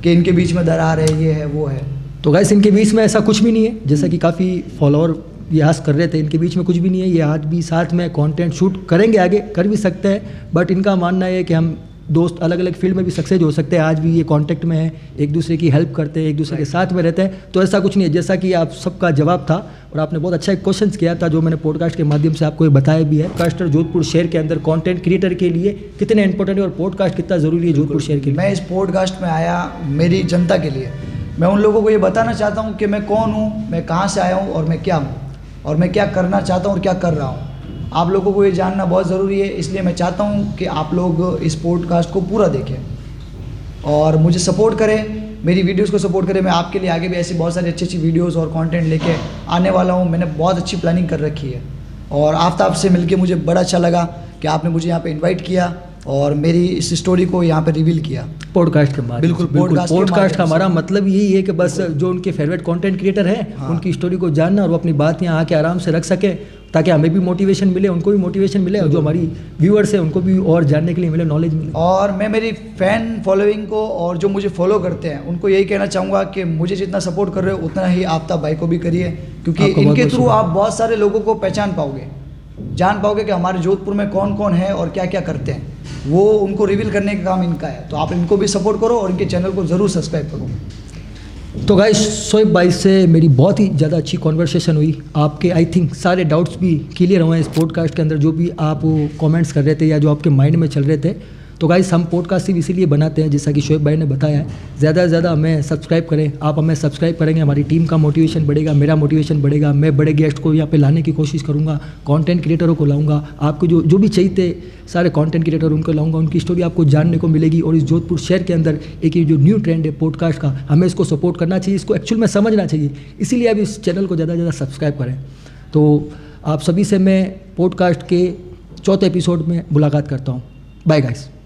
Speaker 2: कि इनके बीच में दरार है, ये है, वो है।
Speaker 1: तो गाइस इनके बीच में ऐसा कुछ भी नहीं है, जैसा कि काफ़ी फॉलोअर ये आस कर रहे थे, इनके बीच में कुछ भी नहीं है। ये आज भी साथ में कंटेंट शूट करेंगे, आगे कर भी सकते हैं, बट इनका मानना है कि हम दोस्त अलग अलग फील्ड में भी सक्सेस हो सकते हैं। आज भी ये कांटेक्ट में है, एक दूसरे की हेल्प करते हैं, एक दूसरे के साथ में रहते हैं। तो ऐसा कुछ नहीं है, जैसा कि आप सबका जवाब था और आपने बहुत अच्छा एक क्वेश्चन किया था जो मैंने पॉडकास्ट के माध्यम से आपको ये बताया भी है। पॉडकास्टर जोधपुर शहर के अंदर कंटेंट क्रिएटर के लिए कितने इंपॉर्टेंट है और पॉडकास्ट कितना ज़रूरी है जोधपुर शहर के लिए।
Speaker 2: मैं इस पॉडकास्ट में आया मेरी जनता के लिए। मैं उन लोगों को ये बताना चाहता हूँ कि मैं कौन हूँ, मैं कहाँ से आया हूँ और मैं क्या हूँ, और मैं क्या करना चाहता हूँ और क्या कर रहा हूँ। आप लोगों को ये जानना बहुत ज़रूरी है, इसलिए मैं चाहता हूँ कि आप लोग इस पॉडकास्ट को पूरा देखें और मुझे सपोर्ट करें, मेरी वीडियोस को सपोर्ट करें। मैं आपके लिए आगे भी ऐसी बहुत सारी अच्छी अच्छी वीडियोस और कंटेंट लेके आने वाला हूँ। मैंने बहुत अच्छी प्लानिंग कर रखी है और आफ्ताब से मिलके मुझे बड़ा अच्छा लगा कि आपने मुझे यहाँ पे इनवाइट किया और मेरी इस स्टोरी को यहाँ पे रिवील किया
Speaker 1: पॉडकास्ट के माध्यम
Speaker 2: बिल्कुल,
Speaker 1: से। पॉडकास्ट का हमारा
Speaker 2: से।
Speaker 1: मतलब यही है कि बस जो उनके फेवरेट कंटेंट क्रिएटर हैं
Speaker 2: हाँ।
Speaker 1: उनकी स्टोरी को जानना और वो अपनी बात यहाँ आके आराम से रख सके, ताकि हमें भी मोटिवेशन मिले, उनको भी मोटिवेशन मिले और जो हमारी व्यूअर्स हैं उनको भी और जानने के लिए मिले, नॉलेज मिले।
Speaker 2: और मैं मेरी फ़ैन फॉलोइंग को और जो मुझे फॉलो करते हैं उनको यही कहना चाहूँगा कि मुझे जितना सपोर्ट कर रहे हो उतना ही आफ्ताब भाई को भी करिए, क्योंकि
Speaker 1: आपको
Speaker 2: इनके
Speaker 1: बहुत-बहुत
Speaker 2: थ्रू
Speaker 1: शुक्रिया।
Speaker 2: आप बहुत सारे लोगों को पहचान पाओगे, जान पाओगे कि हमारे जोधपुर में कौन कौन है और क्या क्या करते हैं। वो उनको रिवील करने का काम इनका है, तो आप इनको भी सपोर्ट करो और इनके चैनल को ज़रूर सब्सक्राइब करो।
Speaker 1: तो गाइस शोएब भाई से मेरी बहुत ही ज़्यादा अच्छी कॉन्वर्सेशन हुई। आपके आई थिंक सारे डाउट्स भी क्लियर हुए हैं इस पॉडकास्ट के अंदर, जो भी आप कमेंट्स कर रहे थे या जो आपके माइंड में चल रहे थे। तो गाइस हम पॉडकास्ट सिर्फ इसीलिए बनाते हैं, जैसा कि शोएब भाई ने बताया है, ज़्यादा से ज़्यादा हमें सब्सक्राइब करें। आप हमें सब्सक्राइब करेंगे, हमारी टीम का मोटिवेशन बढ़ेगा, मेरा मोटिवेशन बढ़ेगा। मैं बड़े गेस्ट को यहाँ पे लाने की कोशिश करूँगा, कंटेंट क्रिएटरों को लाऊंगा, आपको जो भी चाहिए सारे कंटेंट क्रिएटर उनको लाऊंगा, उनकी स्टोरी आपको जानने को मिलेगी। और इस जोधपुर शहर के अंदर एक ये जो न्यू ट्रेंड है पॉडकास्ट का, हमें इसको सपोर्ट करना चाहिए, इसको एक्चुअल में समझना चाहिए। इसीलिए आप इस चैनल को ज़्यादा से ज़्यादा सब्सक्राइब करें। तो आप सभी से मैं पॉडकास्ट के 4थे एपिसोड में मुलाकात करता हूँ। Bye guys.